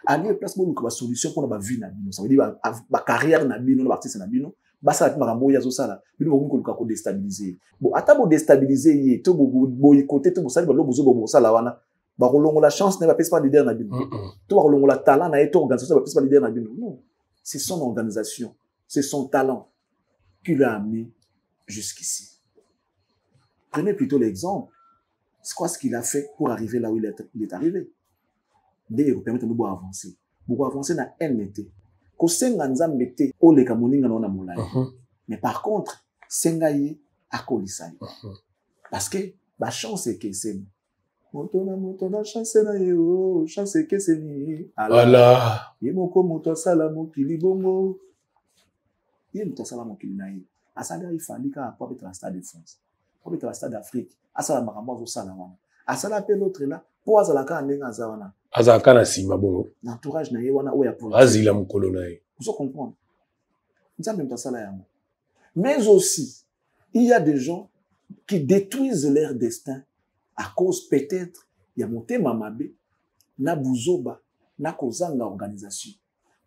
À lieu place, bon, vous solution pour la vie nabino. Ça veut dire, ma carrière nabino, l'artiste nabino, bah ça, ma rambo, ya ça, bino, vous ko déstabiliser. Bon, à table déstabiliser, yé, to boycotter, to ça, bo ça, la wana. Bah, la chance n'est pas leader nabino. To la talent n'a été organisation, n'est pas leader nabino. Non. C'est son organisation. C'est son talent qui l'a amené jusqu'ici. Prenez plutôt l'exemple. c'est quoi ce qu'il a fait pour arriver là où il est arrivé. Des Européens ont beaucoup avancé. Beaucoup avancé dans NT. Ko senga nzambe te oleka moninga na molai. Mais par contre, senga ye akolisai. Parce que ba chance que c'est moto na chance na yo, chance que c'est ni. Voilà. Yemoko moto sala mokili bongo. Moto sala mokili na ye. Asala ifalika pour être stade de France. Pour être stade d'Afrique. Asala makambo zo sala wana. Asala pe l'autre là pour azala ka ndenga zawana. Azaka na sima bongo. L'entourage na ye wana oya pour. Azila mukolo na ye. Vous comprenez? Mais aussi, il y a des gens qui détruisent leur destin à cause peut-être il y a monté mamabe, na buzoba, na kozanga organisation.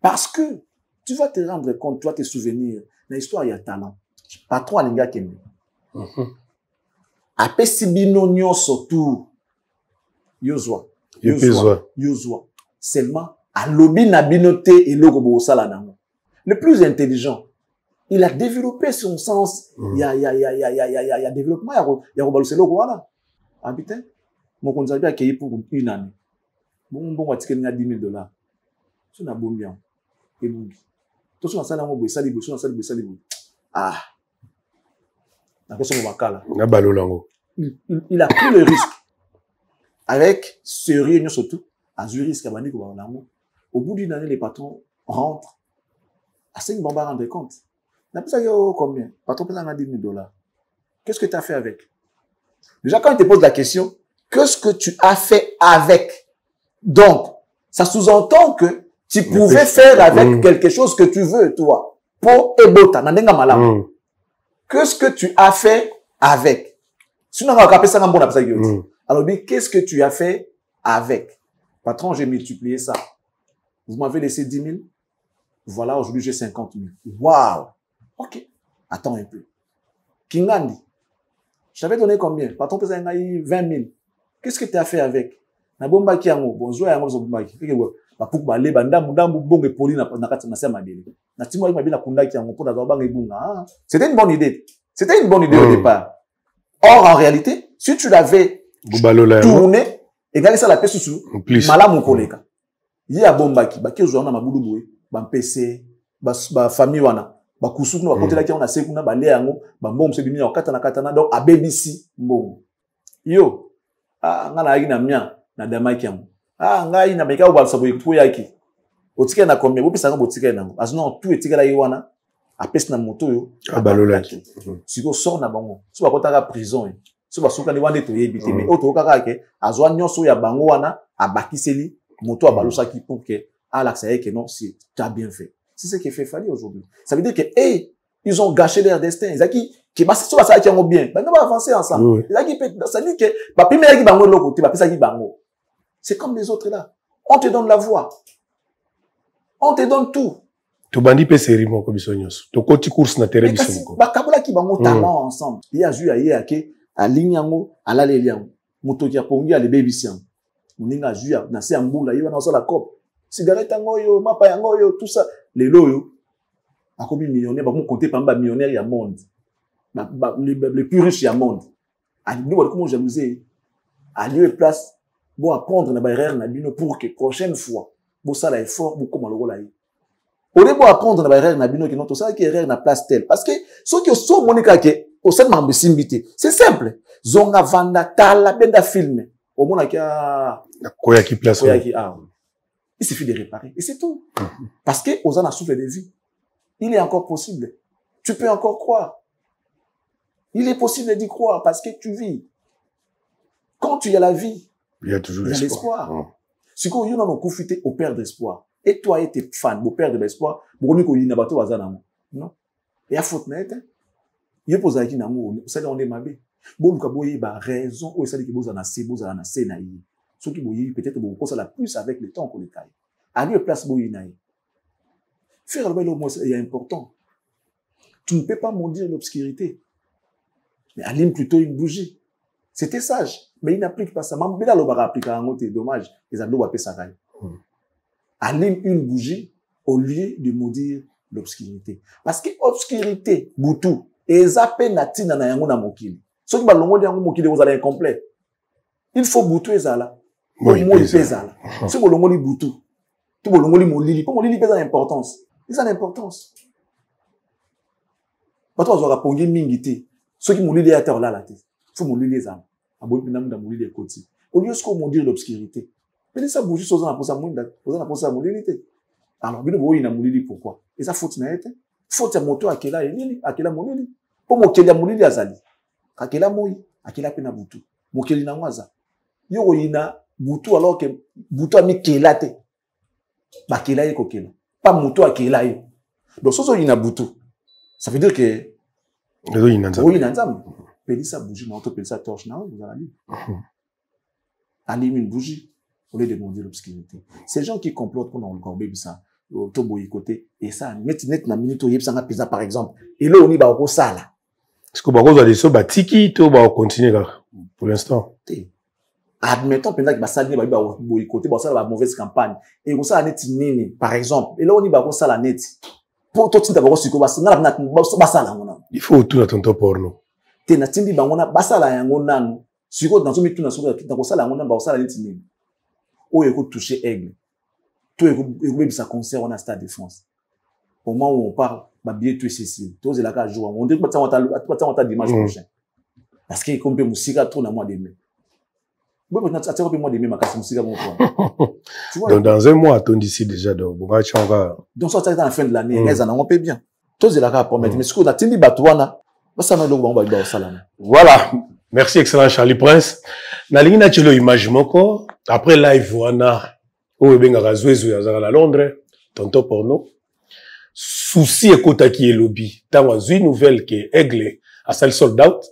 Parce que tu vas te rendre compte, tu vas te souvenir, dans l'histoire il y a talent. Patron alinga kende. Ape sibino nyonso tout. Yozwa. Seulement à lobi na binote et logo bo sala nango. Le plus intelligent, il a développé son sens. Il y a développement, il y a rebalosé logo voilà. Habitin, mon conservateur a accueilli pour une année. Bon, va tirer $10,000. C'est un bon bien. Et bon. Tout ça, ça, on ça, ah. Il a pris le risque. Avec ce réunion surtout, à Zurich, au bout d'une année, les patrons rentrent. À 5 bombes rendre compte. N'a pas combien? Patron peut $10,000. Qu'est-ce que tu as fait avec? Déjà, quand il te pose la question, qu'est-ce que tu as fait avec? Donc, ça sous-entend que tu pouvais faire avec quelque chose que tu veux, toi. Po ebota, nandenga malam. Qu'est-ce que tu as fait avec? Sinon, on va capter ça dans bon alors, qu'est-ce que tu as fait avec? Patron, j'ai multiplié ça. Vous m'avez laissé 10 000. Voilà, aujourd'hui, j'ai 50 000. Waouh! Ok. Attends un peu. Kingandi, je t'avais donné combien? Patron, peut être 20 000. Qu'est-ce que tu as fait avec? Na bomba ki yango, bonjour yango zo bomba ki. Ba pour baler banda mudambu bonge poli na kati na sema dele. Na timo ali mabina kunda ki yango pour na banga ibunga. C'était une bonne idée. C'était une bonne idée au départ. Or, en réalité, si tu l'avais tourné, égal ça la paix sous malamu koleka. Yi a bomba ki, ba ki zo na mabulu boye. Ba PC ba famille wana ba kusuku na kotela ki on a sekuna ba le yango ba mbom se bimi na katana donc a BBC mbom yo ngala yaki na mia na dama ki yango ngai na meka ba sabo yiku yaki otika na combien bo pesa ngo botika na ngo azno tout etika yi wana a pesa na moto yo abalola siko sort na bango so ba kotaka prison so ba suka ni wande to yebite mais auto kaka ke azwa nyonso ya bango wana abakiseli moto abalosa ki pour que Alex a dit que non, c'est tu as bien fait. C'est ce qui fait Fally aujourd'hui. Ça veut dire que, hey, ils ont gâché leur destin. Ils ont dit que, bah, c'est ça qui ont bien. Bah, on va avancer ensemble. Ils ont dit que, ça veut dire que, bah, puis, mais, bango de l'autre côté, bah, ça qui bango. C'est comme les autres là. On te donne la voix. On te donne tout. Tu bandis pe série, mon commissionnaire. Tu côté course na terrain bisonko. Bah, kabula ki bango talent ensemble. Il y a joué à yé, à Lignago, à la Lélian. Moto qui a pongi à les baby sian. Moninga joué à, na se ambula, il va dans la cop. Cigarette ngoyo, mapa ngoyo, tout ça. Les loyo, a combien de millionnaires, bah, on compter par un millionnaire, il y a monde. Les plus riches, il y a monde. À nous, comment jalouser? À lieu et place, bon, apprendre na barrière, na bino, pour que prochaine fois, bon, ça, là, effort, bon, comment le rôle là. Au lieu de apprendre na barrière, na bino, qui n'ont tout ça, qui est rare, na place telle. Parce que, ceux qui sont monika, qui, au sein de ma mbisimbité, c'est simple. Zonga vanda, tala, benda film. Au moins, qui a, quoi, qui place, il suffit de réparer. Et c'est tout. Parce que, aux en a souffle de vie. Il est encore possible. Tu peux encore croire. Il est possible d'y croire parce que tu vis. Quand tu as la vie, il y a toujours l'espoir. Si vous avez un coup au père d'espoir, et toi et tes fans, au père de l'espoir, vous avez un bateau à Zanamo. Non? Et à faute net, il y a posé à qui n'amour, ça on est mabé. Bon, vous avez raison, ou ça dit que vous en avez beau à la naïve. Ce qui vous peut-être beaucoup ça la plus avec le temps qu'on les taille. À lui place boyinaï. Faire le bel est important. Tu ne peux pas maudire l'obscurité. Mais allume plutôt une bougie. C'était sage. Mais il n'applique pas ça. Même là, le bar applique à un autre dommage. Les ados appellent ça. Allume une bougie au lieu de maudire l'obscurité. Parce que l'obscurité, boutou, et zappé natina na yango na mokili. Ceux qui balongo de yango mokili, vous allez incomplet. Il faut boutou ezala. Oui, Moi ezala. Si vous l'ongoli boutou, tout vous l'ongoli molili. Pour molili pesa l'importance. C'est l'importance. Pas toi zora pongi mingité. Ceux qui molili à terre là la tête. Faut molili ezala. Aboli pina munda molili ekoti. Au lieu ce qu'on dire l'obscurité. Mais ça bouge sur ça pour ça munda, pour ça pour ça molili. Alors bino boyi na molili pourquoi? Et ça faute na été. Faute ya moto akela elili, akela molili. Pour mokeli ya molili azali. Akela moi, akela pena boutou. Mokeli na mwaza. Yo ina boutou alors que boutou a mis kela te. Ba kela ye kokela. Pas moto akela yo. Donc soso ina boutou. Ça veut dire que oui, nanzam. Pelisa bougie, na auto pelisa torche na vous allez. Allume une bougie au lieu de demander l'obscurité. Ces gens qui complotent pour dans le corbeau ça, to boycotter et ça net na minute yeb ça pesa par exemple. Et là on y ba ko sala. Est-ce que vous avez des batiki to ba continuer pour l'instant? Admettons pendant que ba sala ba boycotter ba sala ba mauvaise campagne et ko sala net nini par exemple. Et là on y ba ko sala net. Pour tout tinta ba ko siko ba sala na ba sala ngona. Il faut tout tonton porno. Te na tindi ba ngona ba sala yango nanu. Siko dans so mitu na so na ko sala ngona ba sala net nini. Ou écoute toucher aigle. Tout écoute ça concert on a Stade de France. Au moment où on parle, bah billet tout ceci. Tous les là jour. On dit que on t'a dimanche prochain. Parce que comme musique trop na mois de mai. Moi peut-être ça mois de mai ma casse musique mon point. Tu vois. Donc dans un mois attend d'ici déjà donc on va. Donc ça dans la fin de l'année, les on paie bien. Tous les là promettre mais ce qu'on a tindi batouana, bah ça na lo on va salama. Voilà. Merci excellent Charlie Prince. Na lingi na chelo image moko après live wana o benga razwezu ya zala Londres tonto porno souci ekotaki elobi tango azwi nouvelle que Aigle a sali sold out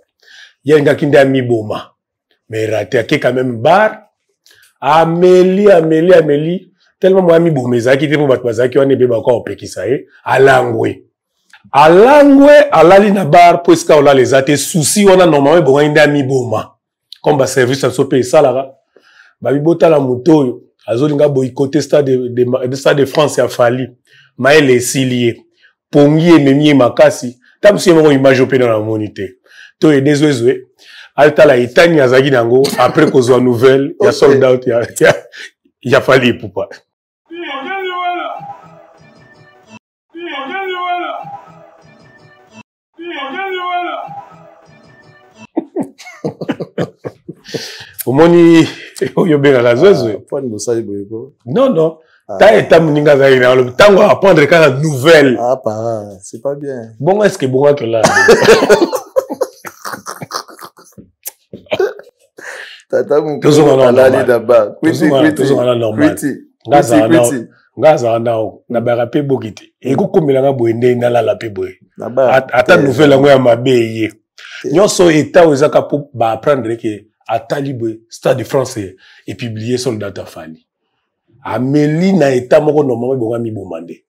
yenga kinde ami boma mais raté ke quand même bar Amélie tellement moi ami boma ezaki te po bato bazaki wana ebe bako opekisa ye alangwe alali na bar po eska ola les ate souci wana normalement bonga inde ami boma comme ba service à sope salara ba bibota la moto azolinga boycotter stade de France ya fali maele esilié pongi ememi makasi tamsi mo image opena na monité to e désolé alta la itani azaki nango après kozwa nouvelle ya sold out ya fali poupa Omoni oyo benga la zozwe Point de ça boyko. non ta eta muninga za ina le tango apprendre quand nouvelle Pas c'est pas bien. Bon est-ce que bon que là Tata mon toujours alali d'abord. toujours normal ngaza nao na barape bokite e ko komelanga boende na la pe boye ata nouvelle ngo ya mabe ye nyonso eta ozaka pour ba apprendre que atali boye Stade de France et publier soldat afali Amélie na eta moko normalement bonga mi bomande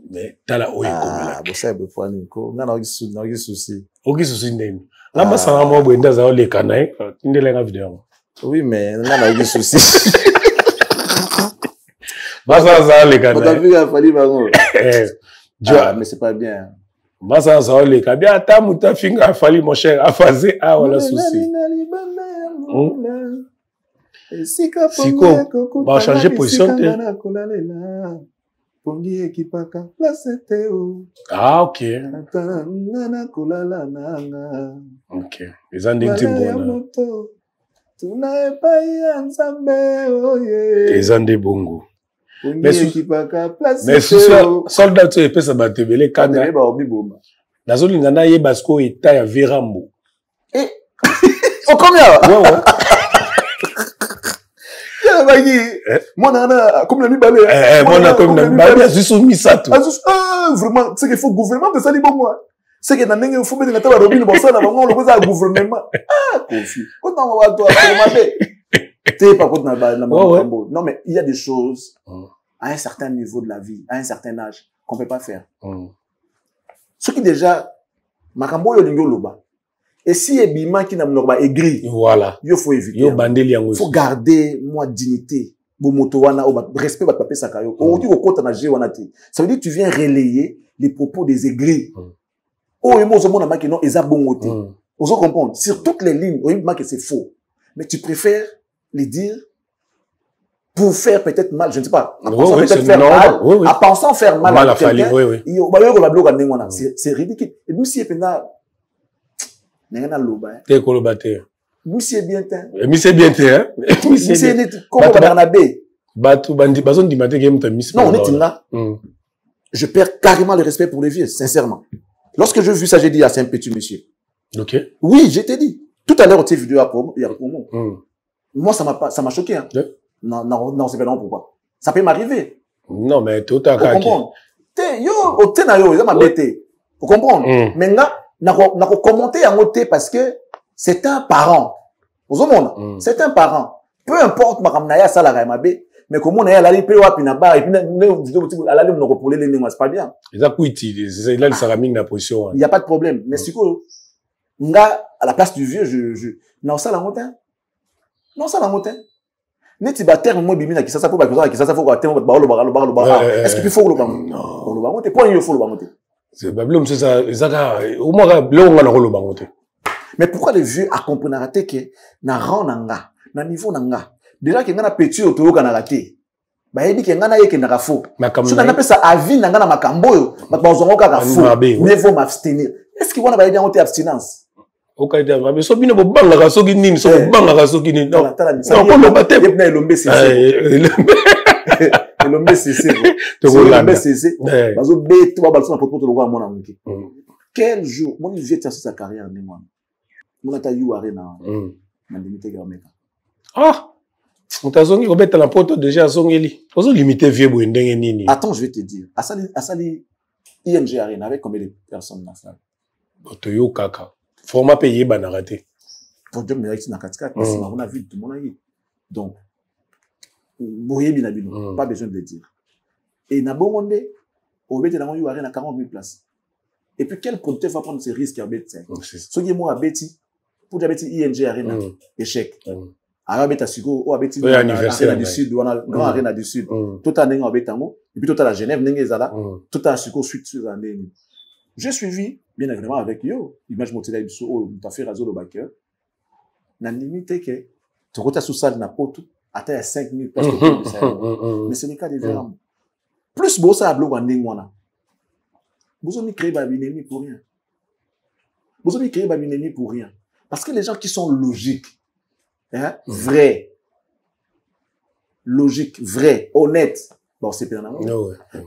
mais tala oyo komela bosa be fani ko ngana oki souci ndeni ngamba sanga mo boende za ole kana ndele nga vidéo oui mais ngana oki souci basa za ole kana on a fali bango mais c'est pas bien basa za ole ka bien ata muta finga afali mon cher afaze a wala souci Siko, va changer position. Ah, ok. Ok. Les andings Les andings bongo. Mais soldat tu epes sa batebele kana. Nazo lingana ye basko eta ya Verambo. Eh. O combien? Ouais. Moi, comme l'ami balé. Moi, comme l'ami balé, je suis mis ça tout. Vraiment, c'est qu'il faut gouvernement de ça, moi. C'est que dans il faut mettre la robine, bon, ça, là, on le pose à gouvernement. Ah, confus. Quand on va toi, t'es pas contre la non, mais il y a des choses à un certain niveau de la vie, à un certain âge, qu'on peut pas faire. Ce qui déjà, Makambo Yolingo Loba. Et si il y a qui n'a pas aigri, voilà. Il faut éviter. Il faut garder, moi, dignité. Respect, papa, ça, ça veut dire que tu viens relayer les propos des aigris. Oh, et moi, je me dis que non, ils ont bon côté. Vous comprenez? Sur toutes les lignes, vous que c'est faux. mais tu préfères les dire pour faire peut-être mal, je ne sais pas, en Oui, pensant oui, peut-être c'est faire normal. mal, Oui, oui. en pensant faire mal Mal à à quelqu'un, Fali, oui, oui. c'est ridicule. Et nous, si il y a un loba, T'es colobaté. nous, si il y a bien, Mais c'est bien, hein? nous, si il y a comment on va Batu bandi bazon di maté game ta miss. non, on est là. Je perds carrément le respect pour les vieux, sincèrement. Lorsque j'ai vu ça, j'ai dit, ah, c'est un petit monsieur. Ok. Oui, je t'ai dit. Tout à l'heure, on s'est vu à Promo, il y a Promo. Moi, ça m'a choqué, hein. Yeah. Non, c'est pas non, pourquoi? Ça peut m'arriver. Non, mais tout à Vous fait. comprenez? Ça m'a bêté. Vous comprenez? Maintenant, n'a commenté à moté parce que c'est un parent. Vous comprenez? C'est un parent. Peu importe, ma ramnaya, ça, la mabe. Mais comment on est allé payer à Pinaba, et puis, à la ligne, on repolait les c'est pas bien. Ils ont c'est là, le saraming la position. Il n'y a pas de problème. Mais si nga, à la place du vieux, non, ça, la montagne. Non, ça, la montagne. Neti ba terme mo bimina kisasa po ba kisasa faut terme ba lo ba est-ce que il faut lo ba lo ba monter point il faut lo ba monter c'est bablom c'est ça zaka au moins lo nga lo ba monter. Mais pourquoi les vieux a comprendre raté que na rang nanga na niveau nanga déjà que nga na petit oto ka na raté ba yebi que nga na yeke na faux so na pesa avis nanga na makambo yo ba zongo ka faux mais faut m'abstenir est-ce que wana ba yebi monter abstinence okay da mais so bino bo banga ka so kinini so banga ka so kinini non ko lo baté na elombe c'est elombe c'est elombe c'est bazo beto ba balso na poto lo kwa mona muki quel jour mon vieux tient sa carrière ne moi mon ata yu arena na limité ga meka ah mutazongi ko beta na poto déjà zongeli ozo limiter vieux bo ndenge nini. Attends, je vais te dire asali ING arena avec combien de personnes na salle Toyo kaka format payé banarate. Pour Dieu mérite na 4-4 mais on a vu tout le monde yi. Donc boye binabino, pas besoin de le dire. Et na bongonde au bête na yo arena 40 000 places. Et puis quel producteur va prendre ces risques à bête ça? Ce qui est moi à Betty pour dire Betty ING arena échec. Alors bête à Sugo ou à Betty arena du sud ou grand arena du sud. Tout à n'engo bête tango et puis tout à la Genève n'engo zala tout à Sugo suite sur année. J'ai suivi, bien évidemment, avec yo, image montée d'Aïbso, ou t'as fait raso le backer. N'a limité que, tu rota sous salle n'a pas tout, atteint à 5 000 places. Mais c'est le cas des verres. Plus beau ça à bloc en wana. Vous avez créé Babinemi pour rien. Vous avez créé Babinemi pour rien. Parce que les gens qui sont logiques, hein, vrais, honnêtes, bon, c'est bien.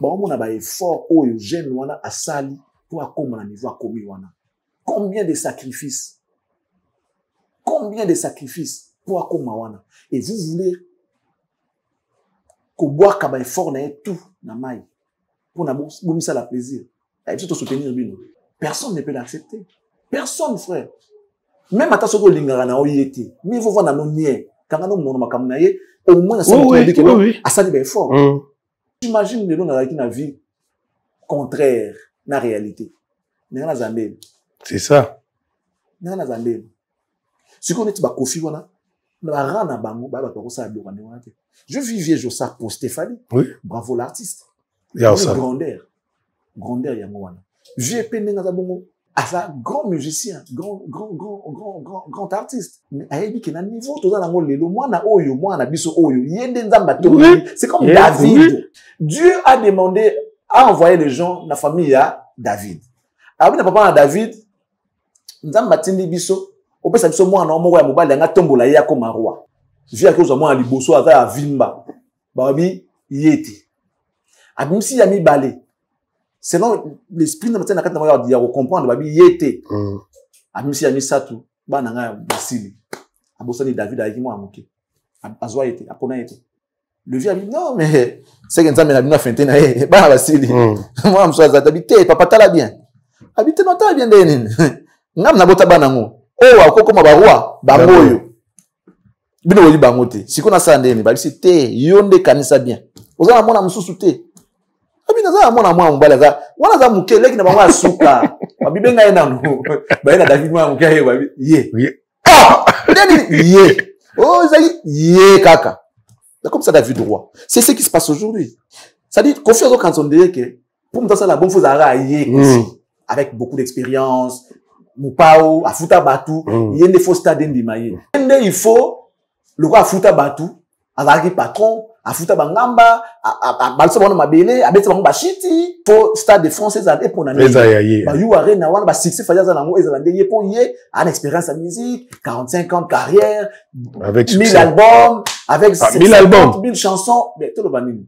Bon, on a un effort, oh, jeune wana, à sali, pour accomplir un niveau à commis wana. Combien de sacrifices? Combien de sacrifices pour accomplir wana? Et vous voulez qu'on boit comme un effort na tout na maille pour na bon ça la plaisir. Et puis tout soutenir lui. Personne ne peut l'accepter. Personne, frère. Même à ta soko lingara na oyete. Mais vous voir na non nier. Quand on monte ma kamnaye, au moins ça dit que non, à ça ben fort. J'imagine les gens dans la vie contraire na réalité. C'est ça. Si on est ba kofi wana, na rana bango ba ko sa do wana wana. Je vis vieux ça pour Stéphanie. Oui. Bravo l'artiste. Grandeur ya wana. Vieux penenga za bongo, asa grand musicien, grand artiste. Mais ayebi ke na niveau to za nango lelo mwana oyo mwana biso oyo yende nzamba to. C'est comme David. Dieu a demandé à envoyer les gens la famille à David. Alors, papa David, nzamba matindi biso, opesa biso mwana omoko ya mobali anga tombola ye akoma roi. Via que zo mwana liboso aza ya vimba. Babi yeti. Abimsi ya mibale. Selon l'esprit de matena kata moya ya comprendre babi yete. Abimsi ya misatu bana nga basili. Abosani David ayiki mwa moke. Azwa yete, apona yete. Le vieux a dit non mais c'est que nzambe na bino fente na ye bana basili. Moi msoza habité papa tala bien. Habité non tala bien deni. Ngam na bota bana ngo. Oh akokoma ba roi bangoyo. Bino woli bangote. Siko na sa ndeni ba bisi te yonde kanisa bien. Ozana mona mususu te. Abina za mona mwa mbala za. Wana za mukele ki na mwa suka. Babibenga ena no. Ba ena David mwa mukele ba ye. Ah! Deni ye. Oh zaki ye kaka. C'est comme ça David roi. C'est ce qui se passe aujourd'hui. Ça dit confiance quand on dirait que pour me ça la bonne chose à avec beaucoup d'expérience, Moupao, afuta batu, yende faut stade ndimaye. Yende il faut, le roi afuta batu, azaki patron, afuta bangamba, balso bono mabele, abetse bango bashiti, faut stade de français ade pour nani. Ba yu arena wana ba succès faza na ngo ezalande ye pour ye, an expérience en musique, 45 ans de carrière, avec 1000 albums, avec 1000 albums, 1000 chansons, mais tout le banini,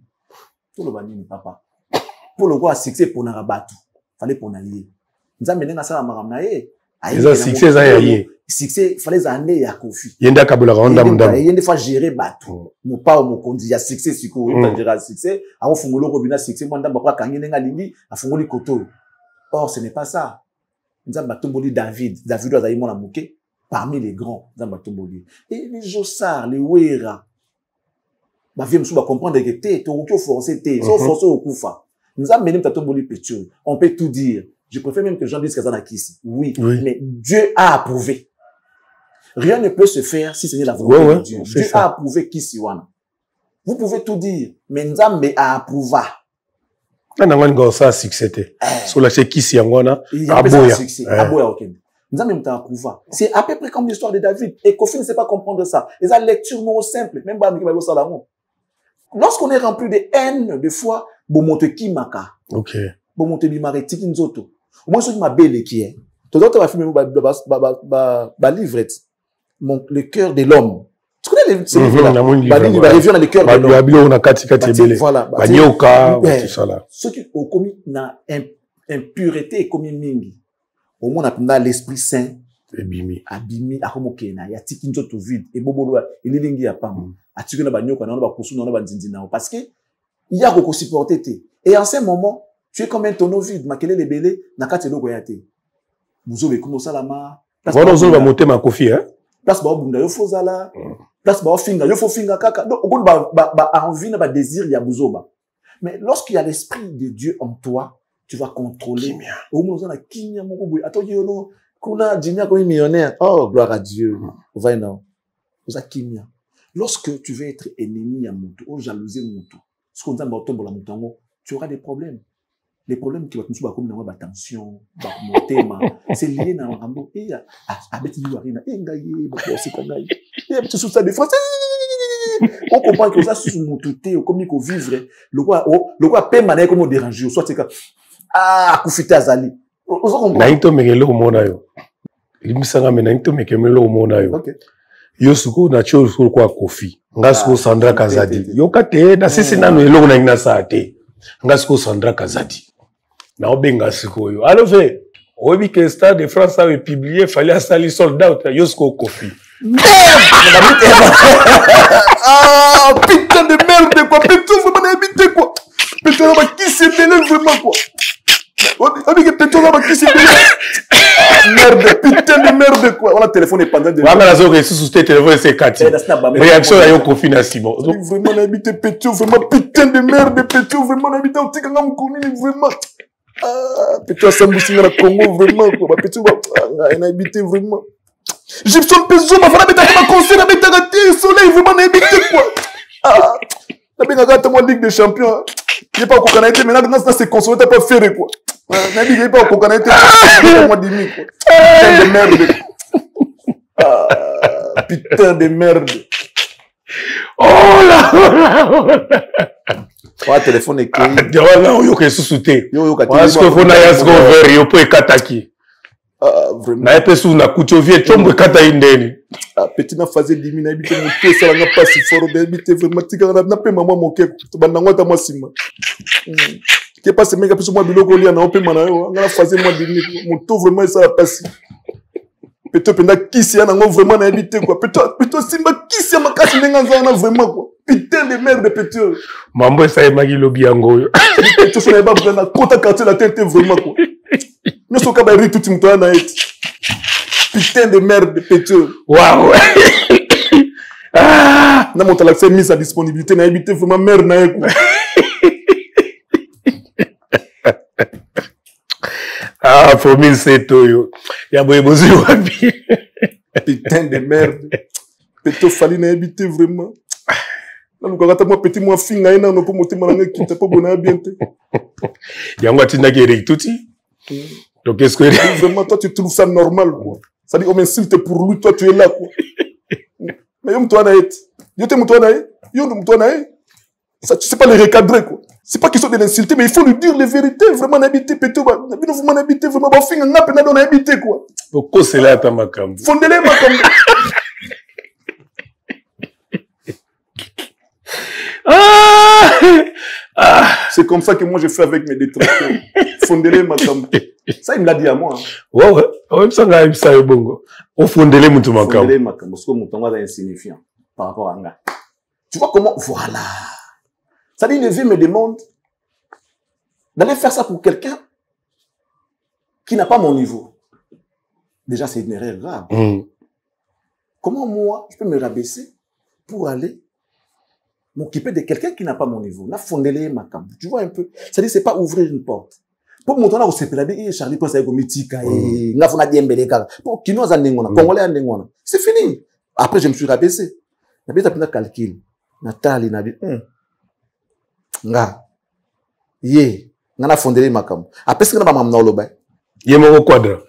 papa. Pour le roi succès pour na batu, fallait pour na ye. Nzambe nenga sala makamna ye. Eza succès za yaye. Succès fallait ande ya Kofi. Yenda kabula ronda mundam. Yende fa gérer batu. Mopa mo kondi ya succès siko, on gérer succès, a fungolo ko bina succès mwanda bakwa kangi nenga lingi, afungoli koto. Or ce n'est pas ça. Nzamba tomboli David azayi mona muke parmi les grands nzamba tomboli. Et les Jossard, les Wera. Ba vie msuba comprendre que te to ko forcer te, so forcer au kufa. Nzamba nem tomboli petu. On peut tout dire. Je préfère même que les gens disent Kazana Kissi. Oui, mais Dieu a approuvé. Rien ne peut se faire si ce n'est la volonté de Dieu. Dieu a approuvé Kissi wana. Vous pouvez tout dire, mais Nzambe a approuvé. On a un ça succès. Sur la Kissi angona, aboya ok. Nzambe a approuvé. C'est à peu près comme l'histoire de David. Et Kofi ne sait pas comprendre ça. Et ça lecture non simple, même pas Bible Salomon. Lorsqu'on est rempli de haine, de foi, bon monte kimaka. OK. Bon monte bimare tiki nzoto. Moi, ce qui m'a belle qui est, tout autres va filmer livre, le cœur de l'homme. Tu connais ces livres-là? Il va revient dans le cœur de l'homme. Voilà. Ceux qui ont commis une impureté commis mingi. Au moins, on a l'Esprit Saint. Abimi, akomokena, ya tiki nzoto vide, et bobolo, il est lingi à pam. A tué na banyo, on a ba kousou, on a ba nzinzina. Parce que, il y a beaucoup supporté. Et en ce moment, tu es comme un tonneau vide, makele le belé, nakati lo goyate. Muzo be kumo salama. Voilà, on va monter ma Kofi, hein. Place ba bunda yo fozala. Place ba finga, yo fo finga kaka. Donc, on ba envie na ba désir ya buzoba. Mais lorsqu'il y a l'esprit de Dieu en toi, tu vas contrôler. Au moins, on a kimia moko boy. Attends, yo kuna jimia comme millionnaire. Oh, gloire à Dieu. Va non. Vous a kimia. Lorsque tu veux être ennemi à Moutou, ou jalouser Moutou, ce qu'on dit dans la Moutango, tu auras des problèmes. Les problèmes qui vont nous comme dans la tension, c'est lié dans un rambo. Et à Betty Luarina, et Ngaye, c'est comme ça. Et tu sous ça des fois, on comprend que ça sous Moutouté, ou comme il faut vivre, le quoi paie mané comme on dérange, soit c'est comme Koufité Azali. Naito mekelo mona yo. Limisanga me naito mekelo mona yo. Yo suko na cho suko kwa Kofi. Ngasuko Sandra Kazadi. Yo kate na sisi nano eloko na ina saate. Ngasuko Sandra Kazadi. Na obenga suko yo. Alors fait, obi que Stade de France avait publié, fallait installer sold out yo suko Kofi. Ah, putain de merde quoi. Putain, vous m'en habité quoi. Putain, qui s'est mêlé vraiment quoi. Merde, putain de merde quoi. On a téléphone est pendant de. Voilà la zone sous téléphone c'est Cathy. Réaction à yo Kofi na Simon. Vraiment on a habité Pétio, vraiment putain de merde Pétio, vraiment on a habité au Tikanga Mkouni vraiment. Ah, Pétio Sambusinga la Congo vraiment quoi. Pétio on a habité vraiment. Gibson Pezo ma fana beta ma conseil na beta gâté soleil vraiment on a habité quoi. Ah, la benga gâté moi Ligue des Champions. Il n'est pas au Canada, mais là, c'est consommé, t'as pas fait quoi. Il n'est pas au Canada, moi d'imi quoi. Putain de merde. Ah, putain de merde. Oh là. Ouais, téléphone est clé. Voilà, on yoke sous-souté. Parce que faut n'aille se faire, yo peut kataki. Ah, vraiment. Na epé sous na kuchovie, chombo kata indeni. Ah, petit na phase dimi na habité mon pied, ça n'a pas si fort, habité vraiment, tika na pe maman mon kek, to banango ta moi sima. Qui passe mega plus moi biloko lia na ope manayo, na phase moi dimi, mon to vraiment ça la passe. Peut-être penda kisi na ngo vraiment na habité quoi. Peut-être simba kisi ma kasi nenga na vraiment quoi. Putain de merde peut-être. Mambo ça e magi lobi yango yo. Peut-être ça va pas na kota quartier la tête vraiment quoi. Nous sommes capables tout le temps na et. Putain de merde péteux. Waouh. Ah, na mon talaxé mise à disponibilité na habité vraiment merde na et. Ah, pour mille c'est tout. Ya boy bozi wapi. Putain de merde. Péteux fallait na habité vraiment. Na lukata moi petit moi finga ina no po motema na ngeki te po bona bien te. Yango atinda ki Eric Tuti. Donc, est-ce que... Vraiment, toi, tu trouves ça normal, quoi. Ça dit, on m'insulte pour lui, toi, tu es là, quoi. Mais yo, toi, naït. Yo, t'es toi, naït. Yo, toi, naït. Ça, tu sais pas les recadrer, quoi. C'est pas question de l'insulter, mais il faut lui dire les vérités. Vraiment, n'habiter, pété, vraiment, n'habiter, vraiment, bah, fin, n'a pas n'habiter, quoi. Pourquoi c'est là, ta macam? Fondez-les, macam. C'est comme ça que moi, je fais avec mes détracteurs. Fondez-les, macam. Ça, il me l'a dit à moi. Hein. Ouais, ouais. Ouais, ça, ça, c'est bon. On fondez-les, moutou macam. Fondez-les, macam. Parce que mon temps est insignifiant par rapport à un gars. Tu vois comment, voilà. Ça dit, une vie me demande d'aller faire ça pour quelqu'un qui n'a pas mon niveau. Déjà, c'est une erreur grave. Comment moi, je peux me rabaisser pour aller m'occuper de quelqu'un qui n'a pas mon niveau? Là, fondez-les, macam. Tu vois un peu? Ça dit, c'est pas ouvrir une porte. Pour mon temps, là, on s'est pris, Charlie, pour ça, mythique, n'a fona diembele, pour qui nous a n'engona, congolais a n'engona. C'est fini. Après, je me suis rabaissé. La bête a pris un calcul. Nathalie, n'a dit, nga, ye, n'a fondé macam. Après, ce que n'a pas m'amené au lobby. Ye mon quadre.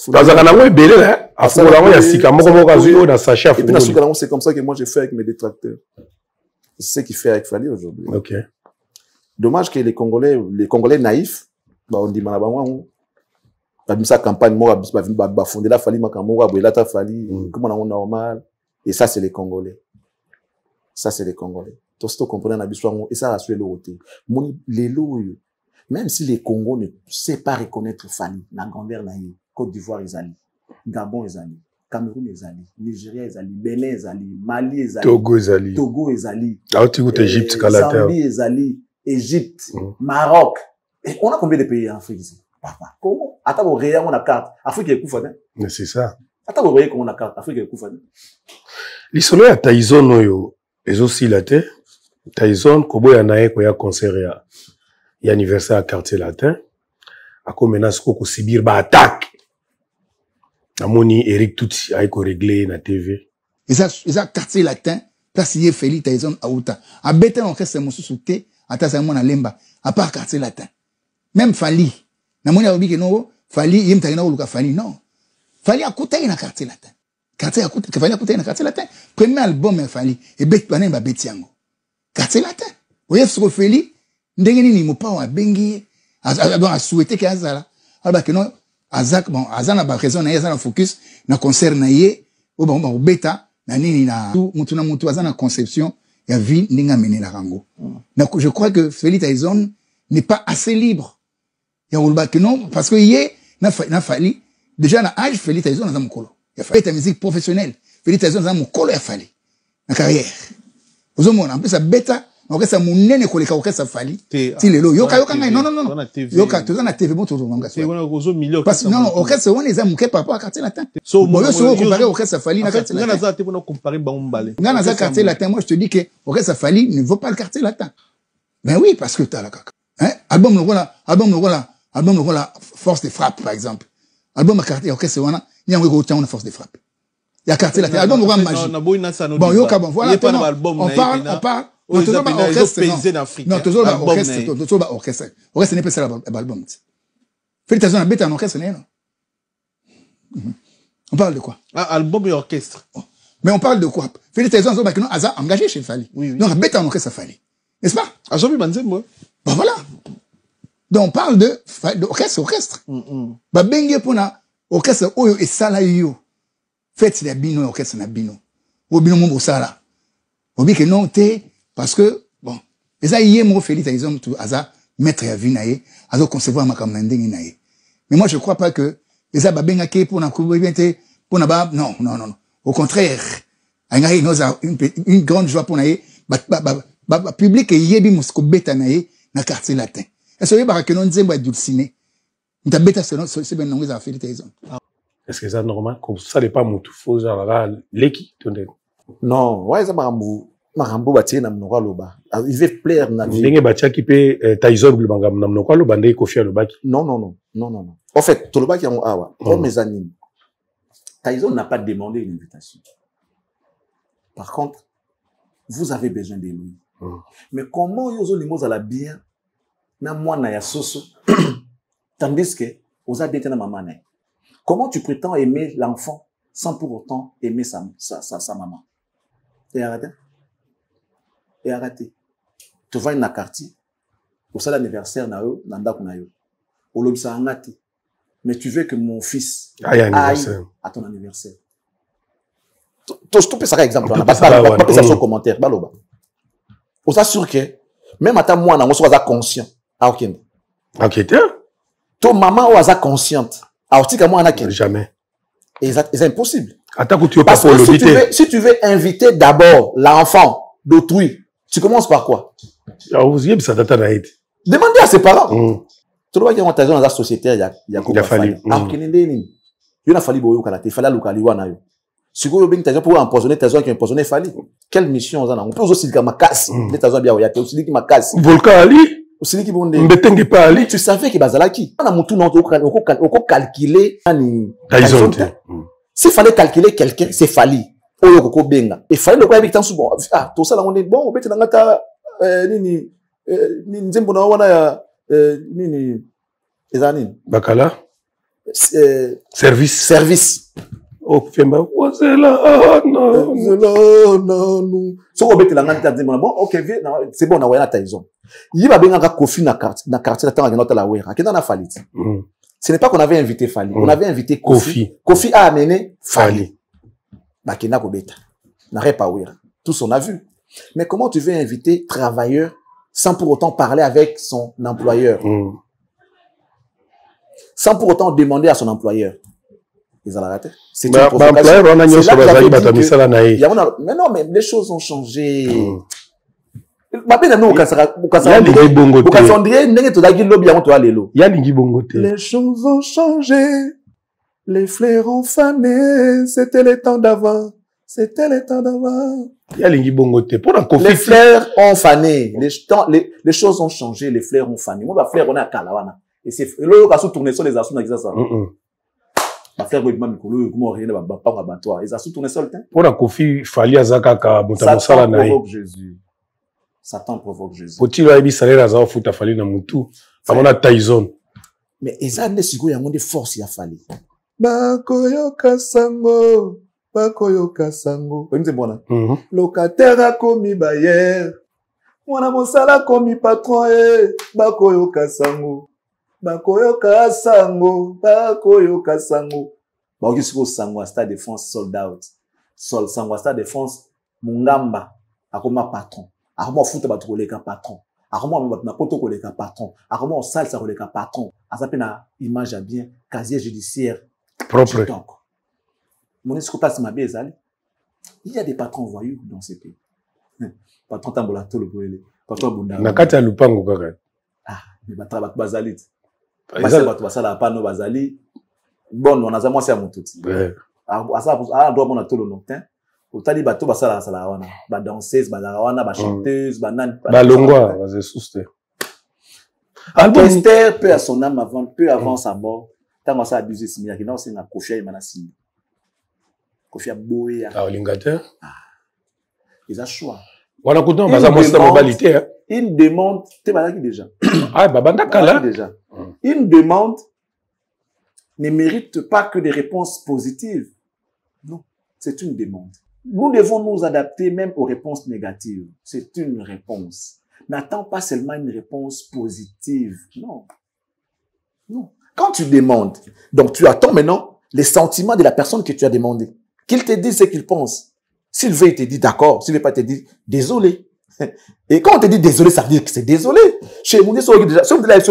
Dans un canard, il belé, hein. À ce moment-là, il y a six camons, dans sa chef. Et puis, dans ce cas-là, c'est comme ça que moi, j'ai fait avec mes détracteurs. C'est ce qu'il fait avec Fali aujourd'hui. Ok. Dommage que les Congolais naïfs, bah, on dit, malaba, moi, on a sa campagne, moi, on a fondé la Fali, ma camoura, là, ta Fali, comment on a normal. Et ça, c'est les Congolais. Ça, c'est les Congolais. Tout ce que comprenez dans l'histoire, et ça a sué l'autre. Les lots, même si les Congos ne savent pas reconnaître Fali, la grandeur naïve, Côte d'Ivoire, ils allient, Gabon, ils allient, Cameroun, ils allient, Nigeria, ils allient, Bénin, ils allient, Mali, ils allient, Togo, ils allient. Togo, ils allient. Ah, tu goûtes Égypte, Calater. Zambie, ils allient, Égypte, Maroc. Et on a combien de pays en Afrique ici? Papa, comment? Attends, vous regardez, on a carte. Afrique est coufane. Mais c'est ça. Attends, vous regardez comment on a carte. Afrique est coufane. L'isolo ya Taizon, oyo, les aussi latin. Taizon, kobo ya nae, ko ya concert ya anniversaire à quartier latin. Ako menace ko sibir ba attaque. Amoni Eric Touti a ko réglé na TV. Ils ont quartier latin, place yé Félix Taizon à Outa. A bêté on reste mon sous-souté, à Tazaïmon à Lemba, à part quartier latin. Même Fali. Na moni a obi que non, Fali, yem taïna ou luka Fali, non. Fali a coûté na quartier latin. Quartier a coûté, Fali a coûté na quartier latin. Premier album Fali, et bête pané ba betiango. Quartier latin. Oye sur Feli, ndengeni ni mopa wa bengi, a souhaité que azala. Alors que non, azak bon, azana ba raison na azana focus na concert na ye, o ba beta na nini na mutu na mutu azana conception ya vie ndinga mené la rango. Je crois que Feli Taizon n'est pas assez libre. Ya ulba que non parce que yé na Fali déjà na âge Feli Taizon na mukolo. Ya Fali ta musique professionnelle. Feli Taizon na mukolo ya Fali. Na carrière. Ozomona en plus ça beta orchestre munene koleka orchestre Fali ti lelo yoka ngai non yoka toza na TV bon tozo nganga so parce non orchestre on les a muke papa quartier latin so yo so comparer orchestre Fali na quartier latin ngana za te bona comparer bangumbale ngana za quartier latin moi je te dis que orchestre Fali ne vaut pas le quartier latin ben oui parce que t'as la kaka hein album le force de frappe par exemple album quartier orchestre wana nyango ko tanga force de frappe ya quartier latin album le magie bon yoka bon voilà on parle non, toujours pas orchestre. Non, toujours pas orchestre. Toujours pas orchestre. Orchestre n'est pas ça l'album. Félix Taizon a bête en orchestre, non? On parle de quoi? Album et orchestre. Mais on parle de quoi? Félix Taizon a engagé chez Fali. Donc, bête en orchestre Fali. N'est-ce pas? Moi. Bon, voilà. Donc, on parle de orchestre. Bah, bengue pour na orchestre oyo et sala yo. Faites des bino orchestre na bino. Ou bino mon sala. Obi que non, parce que, bon, les aïe, moi, Félix Taizon, tout, aza, maître à vie, naïe, aza, concevoir ma kamanding, naïe. Mais moi, je crois pas que, les aïe, babenga, pour na pour na non. Au contraire, aïe, une grande joie pour naïe, public, et yebi, mousko, beta, naïe, na quartier latin. Est-ce que, yeba, que non, zemba, dulciné. N'ta beta, c'est ben, non, à Félix Taizon. Est-ce que c'est normal? Comme ça, n'est pas mon tout faux, genre, là, l'équipe, non, ouais, ça m'a Marambo batie na mnoka loba. Il veut plaire na vie. Ndenge batia ki pe Taizon blubanga na mnoka loba ndenge Kofi alobaki. Non. En fait, to lobaki yango awa. Comme mes animes. Taizon n'a pas demandé une invitation. Par contre, vous avez besoin de lui. Mais comment yozo limoza la bien na mwana ya soso tandis que Osa bien na maman. Comment tu prétends aimer l'enfant sans pour autant aimer sa maman? Et arrêtez. Tu vas dans quartier, pour ça l'anniversaire na yo, nanda kuna yo. Olobisa ngati. Mais tu veux que mon fils aille à ton anniversaire. Tu peux ça exemple. On pas ça sur commentaire. Baloba. On s'assure que même à ta moi, on soit conscient. Ah ok. Ok. Ton maman ou asa consciente. Ah ok moi on jamais. Et c'est impossible. Attends que tu veux pas Parce que si tu veux inviter d'abord l'enfant d'autrui, tu commences par quoi? Demandez à ses parents. Tu vois qu'il y a dans la société, il y a fallu. Il a fallu il fallait le si vous avez pour empoisonner tes qui empoisonné Fali. Quelle mission on a? On peut aussi dire ma casse. Les tazons bien il aussi dit ma casse. Volcan Ali. Aussi qui bon Mbetengue pas Ali. Tu savais que bazalaki. On a mon tout non au calculer s'il fallait calculer quelqu'un, c'est Fali. Oyo koko benga. Et Fali le quoi avec tant souvent. Ah, tout ça là on est bon, on peut ngata nini nzembo na wana ya nini ezanini. Bakala. Service. Oh, Femba, non. So on bête la ngata nzembo na bon, OK, c'est bon na wana taison. Yiba benga Kofi na quartier la tanga nota la wera. Kenda na Fali. Ce n'est pas qu'on avait invité Fali, on avait invité Kofi. Kofi a amené Fali. Bakena Kobeta. N'arrête pas ouïr. Tous on a vu. Mais comment tu veux inviter travailleur sans pour autant parler avec son employeur? Sans pour autant demander à son employeur. Ils ont raté. C'est une provocation. Mais non, mais les choses ont changé. Les choses ont changé. Les fleurs ont fané. C'était le temps d'avant. Les fleurs ont fané. Les choses ont changé. Les fleurs ont fané. Moi, la fleur, on est à Kalawana. Et c'est le cas où tourner sur les assauts ça. La fleur, il m'a mis ils ont tourné sur le temps. Pour un Kofi, Fali Azaka, Satan provoque Jésus. Satan provoque Jésus. Faut-il avoir salaire à Futa Fali na mutu? Famona Tyson. Mais ils ont des sigouilles, ils ont des forces, il a fallu. Bakoyo Kasango. Locataire a commis bailleur. Mwana mosala commis patron. Bakoyo Kasango. Bakoyo Sango, Stade de France sold out. Sango, Stade de France, Mungamba, akoma patron. Akoma foot batoleka patron. Akoma na poto koleka patron. Akoma salsa koleka patron. Azape na image à bien, casier judiciaire propre. Mon escopage ma bezali. Il y a des patrons voyous dans ces pays. Patron tambola to le boele. Patron bunda. Nakati ya lupango kaka. Ah, mais batraba bazali. Basala pa no bazali. Bon, on a za moi c'est à mon tout. Asa doit mon to le noctin. Otali bato basala sala wana. Ba danseuse, ba wana, ba chanteuse, ba nan. Ba longwa, ba zesuste. Esther peu à son âme avant, peu avant sa mort. Tant ça abusé simia qui non c'est na Kofi et manasimi. Kofi a boé. Ah lingateur. Ils a choix. Voilà couton baza moi c'est modalité. Une demande, t'es malade déjà. Ah babanda kala déjà. Une demande ne mérite pas que des réponses positives. Non, c'est une demande. Nous devons nous adapter même aux réponses négatives. C'est une réponse. N'attends pas seulement une réponse positive. Non. Non. Quand tu demandes, donc tu attends maintenant les sentiments de la personne que tu as demandé. Qu'il te dise ce qu'il pense. S'il veut, il te dit d'accord. S'il ne veut pas, il te dit désolé. Et quand on te dit désolé, ça veut dire que c'est désolé. Chez Mouni, si on dit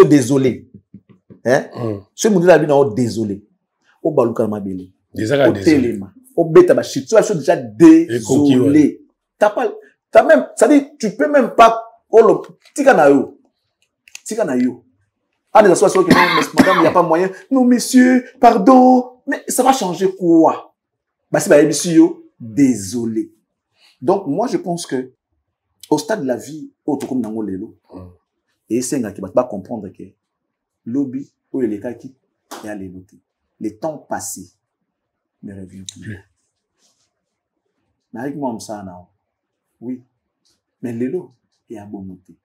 désolé, hein? Chez Mouni, désolé. Au Balouka Mabili. Au Téléma. Au Beta Bachit. Tu as déjà désolé. T'as même, ça dit, tu peux même pas, oh, Tikanayo. Ah, des associations qui disent, madame, il n'y a pas moyen. Non, monsieur, pardon. Mais ça va changer quoi? Bah, c'est monsieur, désolé. Donc, moi, je pense que, au stade de la vie, autour comme lelo, et c'est un qui va pas comprendre que, lobby, ou les cas qui, il y a les notés. Les temps passés ne reviennent plus. Mais avec moi, ça, non. Oui. Mais lelo, il y a bon noté.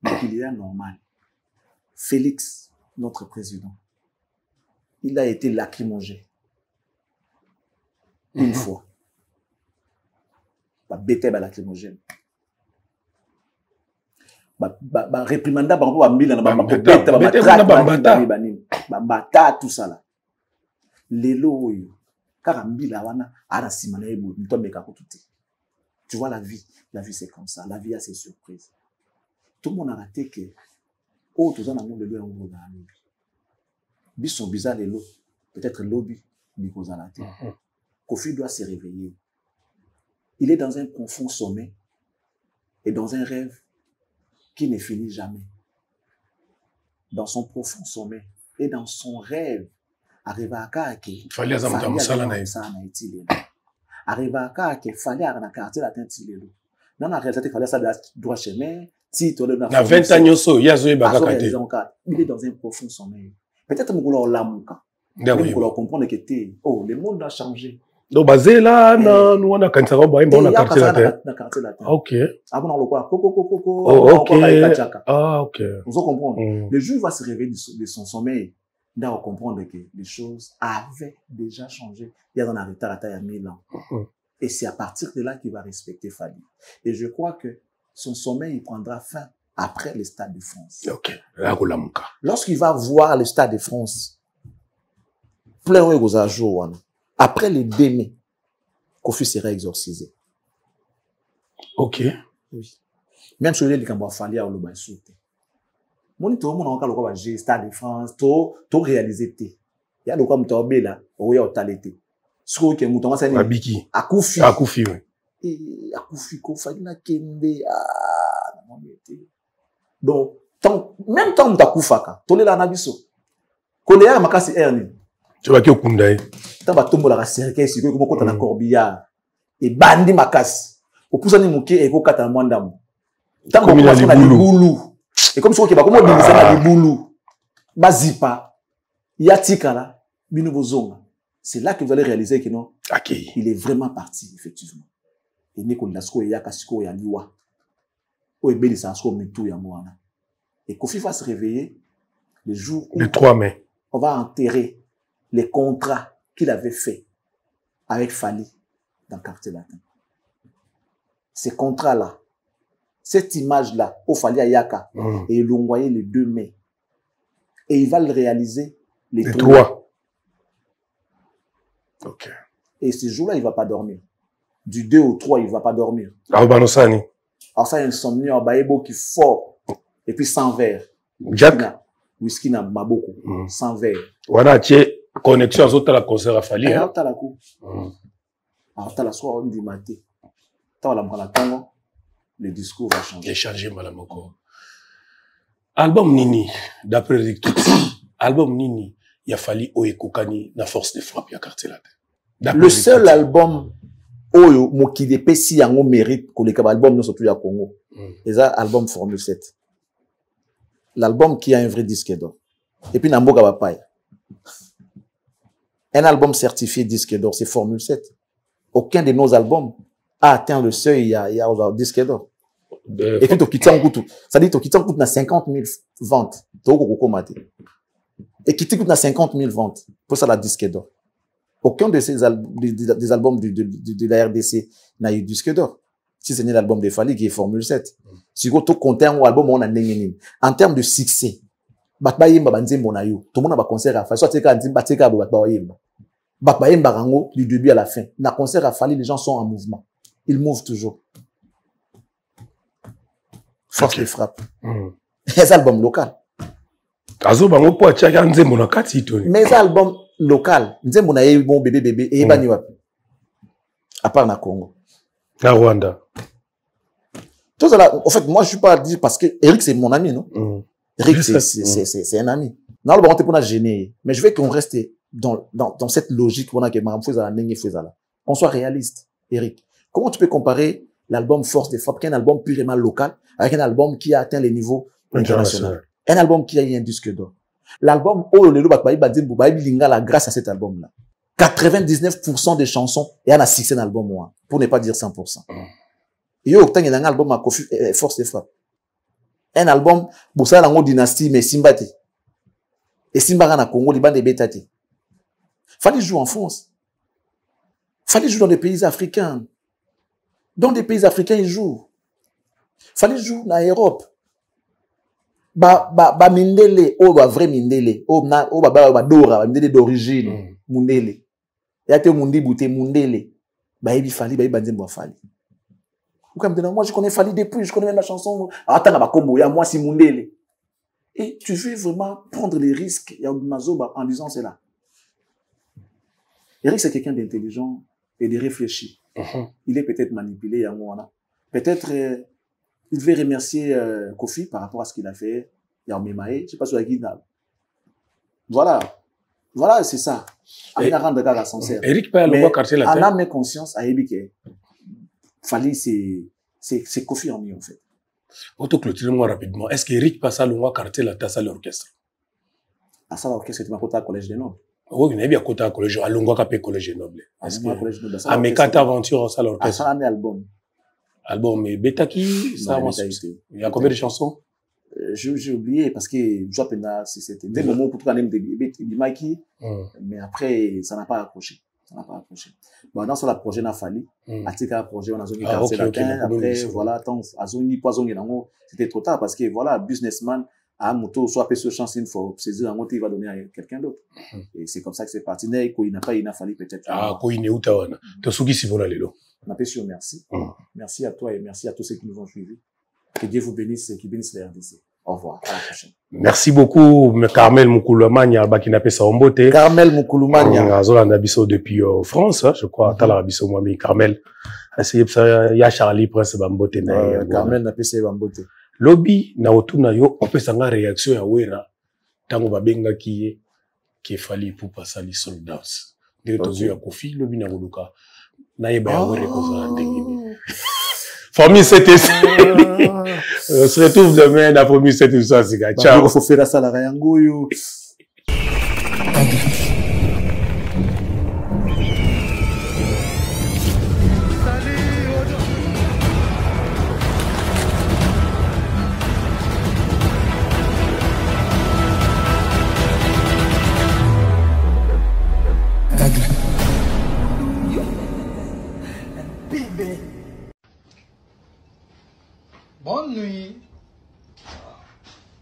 Donc, il est normal. Félix, notre président, il a été lacrymogé. Une fois. Bêté lacrymogène. Réprimanda bango ba mila na ba bata tout ça là. Lelo oyo kaka mbila wana ara simana ebo ntombe ka kotuti. Tu vois la vie c'est comme ça, la vie a ses surprises. Tout le monde a raté que oh tout ça na monde lelo yango na lobby. Biso bizarre lelo, peut-être lobby because à la tête. Kofi doit se réveiller. Il est dans un profond sommeil et dans un rêve qui ne finit jamais. Dans son profond sommeil et dans son rêve, arriva à Kake, fallait azamta musala na arriva à Kake, fallait à la quartier la tente lelo. Dans la réalité, fallait ça droit chemin, si tu na 20 ans so yazo e baka kate. Il est dans un profond sommeil. Peut-être que nous l'amuka. Nous comprendre que oh le monde a changé. Donc basé là nous on a quand ça va on a quartier la terre. OK. Avant on le quoi OK. Ah OK. Vous comprendre. Le jour va se réveiller de son sommeil, il va comprendre que les choses avaient déjà changé. Il y a dans la retard il y a 1000 ans. Et c'est à partir de là qu'il va respecter Fali. Et je crois que son sommeil il prendra fin après le Stade de France. OK. Lorsqu'il va voir le Stade de France plein aux ajours après le 2 mai, Kofi sera exorcisé. OK. Oui. Même si les gens Fali à l'Oba sauté. Mon tout le monde encore le quoi Stade de France, tout réalisé té. Il y a le quoi mutobe là, oya otalete. Ce que mutonga ça ni Abiki. Akufi oui. Et Akufi ko Fali na kende non été. Donc même temps mutakufaka, tolela na biso. Koléa makasi erni. Tu vas que Kundaï. Tamba tombo la cercueil si ko kota na corbillard et bandi makasi. Opusa ni muke e ko kata mwandam. Tamba ko na libulu. Et comme si ko ba ko mo bilisa na libulu. Bazipa. Yatikala bino bozonga. C'est là que vous allez réaliser que non. Okay. Il est vraiment parti effectivement. Et ne ko ndasko ya kasiko ya liwa. O ebeli sa sko mitu ya mwana. Et Kofi va se réveiller le jour où le 3 mai. On va enterrer les contrats qu'il avait fait avec Fali dans le quartier latin. Ces contrats-là, cette image-là, au Fali Ayaka, et ils l'ont envoyé le 2 mai. Et il va le réaliser le 3. Ok. Et ce jour-là, il ne va pas dormir. Du 2 au 3, il ne va pas dormir. Alors ça, il y a insomnie, qui est fort. Et puis sans verre. Jack. Whisky na maboko. Sans verre. Voilà, tu es connexion aux autres à la concert à Fali. Alors, tu as la coup. Alors, tu as la soirée, on dit maté. Tu as la tongo. Le discours va changer. Changer, malamoko. Album Nini, d'après Rick Tutsi, album Nini, il a fallu Oekokani, la force de frappe, il y a quartier là. Le seul album, Oyo, Mokide Pessi, yango mérite, qu'on est album, nous, surtout, à Congo. Et ça, album Formule 7. L'album qui a un vrai disque d'or. Et puis, Namboga Bapaye. Un album certifié disque d'or, c'est Formule 7. Aucun de nos albums a atteint le seuil, il y a un disque d'or. Et puis, ça dit, Tokitan coûte 50 000 ventes. Et qui coûte 50 000 ventes. Pour ça, la disque d'or. Aucun de ces des albums de la RDC n'a eu disque d'or. Si ce n'est l'album de Fali qui est Formule 7. Si vous comptez un album, on a en termes de succès, Bakba Yemba Banzembo na yo, tout le monde a un concert à Fali. Soit Teka Nzimba Teka Bakba Yemba. Bakba Yemba Rango, du début à la fin. Na concert à Fali, les gens sont en mouvement. Ils mouvent toujours. Force de frappe. Les albums locaux. Mais albums locaux, Nzembo na ye bon bébé et Ebani wapi. À part na Congo. Na Rwanda. Tout ça là, en fait, moi je suis pas dit parce que Eric c'est mon ami, non? Eric c'est un ami. Non, on pour gêner, mais je veux qu'on reste dans cette logique qu'on a que Madame Fouza là. Qu'on soit réaliste, Eric. Comment tu peux comparer l'album Force de frappe, qui est un album purement local, avec un album qui a atteint les niveaux internationaux? Un album qui a eu un disque d'or. L'album Oh Lelo Bakbaï Badim Boubaï Lingala, grâce à cet album-là. 99% des chansons, et on a succès dans l'album, moi, pour ne pas dire 100%. Et yo, il y a un album à Kofi, Force de frappe. un album pour ça la dynastie mais Simbate et Simba na Congo les bandes de Betati fallait jouer en France fallait jouer dans des pays africains ils jouent fallait jouer en Europe ba mindele ba vrai mindele ba dora mindele d'origine mundele ya te mundi bouté mundele ba yebi fallait ba nzembo fallait. Moi, je connais Fali depuis, je connais même la chanson. Moi, c'est Mundele. Et tu veux vraiment prendre les risques en disant cela. Eric, c'est quelqu'un d'intelligent et de réfléchi. Il est peut-être manipulé. Peut-être il veut remercier Kofi par rapport à ce qu'il a fait. Je ne sais pas sur la guide. Voilà, c'est ça. Eric, pas le quartier là. En âme et conscience, à Ebike. Fallait c'est Kofi en mieux en fait. Auto-clôture-moi rapidement. Est-ce qu'Eric passe à l'ongwa quartier la tasse à l'orchestre? À ça l'orchestre, c'est ma côté à Collège des Nobles. Oui, il y a bien côté à Collège, à l'ongwa capé Collège des Nobles. À mes quatre aventures, ça l'orchestre. À ça l'album. Album, mais Betaki, ça avance. Il y a combien de chansons? J'ai oublié parce que c'était des moments pour tout le monde Mikey, mais après, ça n'a pas accroché. Bon, dans ce projet n'a fallu. Atika projet on a zone quartier latin. Après voilà, tant à zone poison c'était trop tard parce que voilà, businessman à moto soit sur chance une fois saisir un moto il va donner à quelqu'un d'autre. Et c'est comme ça que c'est parti. Il n'a pas il a fallu peut-être. Ah, quoi il est où tawana. Te souki si vous l'allez là. On appelle sur merci. Merci à toi et merci à tous ceux qui nous ont suivis. Que Dieu vous bénisse et qui bénisse les RDC. Au revoir. À la prochaine. Merci beaucoup, Carmel Moukoulomania, Bakinape Saombote. Carmel Moukoulomania. Zolanda Bisso depuis France, je crois. Tala Bisso, moi, mais Carmel. Essayez ça, ya Charlie Prince Bambote. Carmel n'a pas essayé Bambote. Lobby, na otuna yo, on peut s'en réaction ya Wera. Tango Babenga qui est fallu pour passer les soldats. Dès que tu as Kofi, lobby na Goluka. Na yeba ya Wera koza ndengini. Formule 7 on se retrouve demain dans Formule 7 et ça, c'est ciao. Il faut faire ça la Rayangoyo.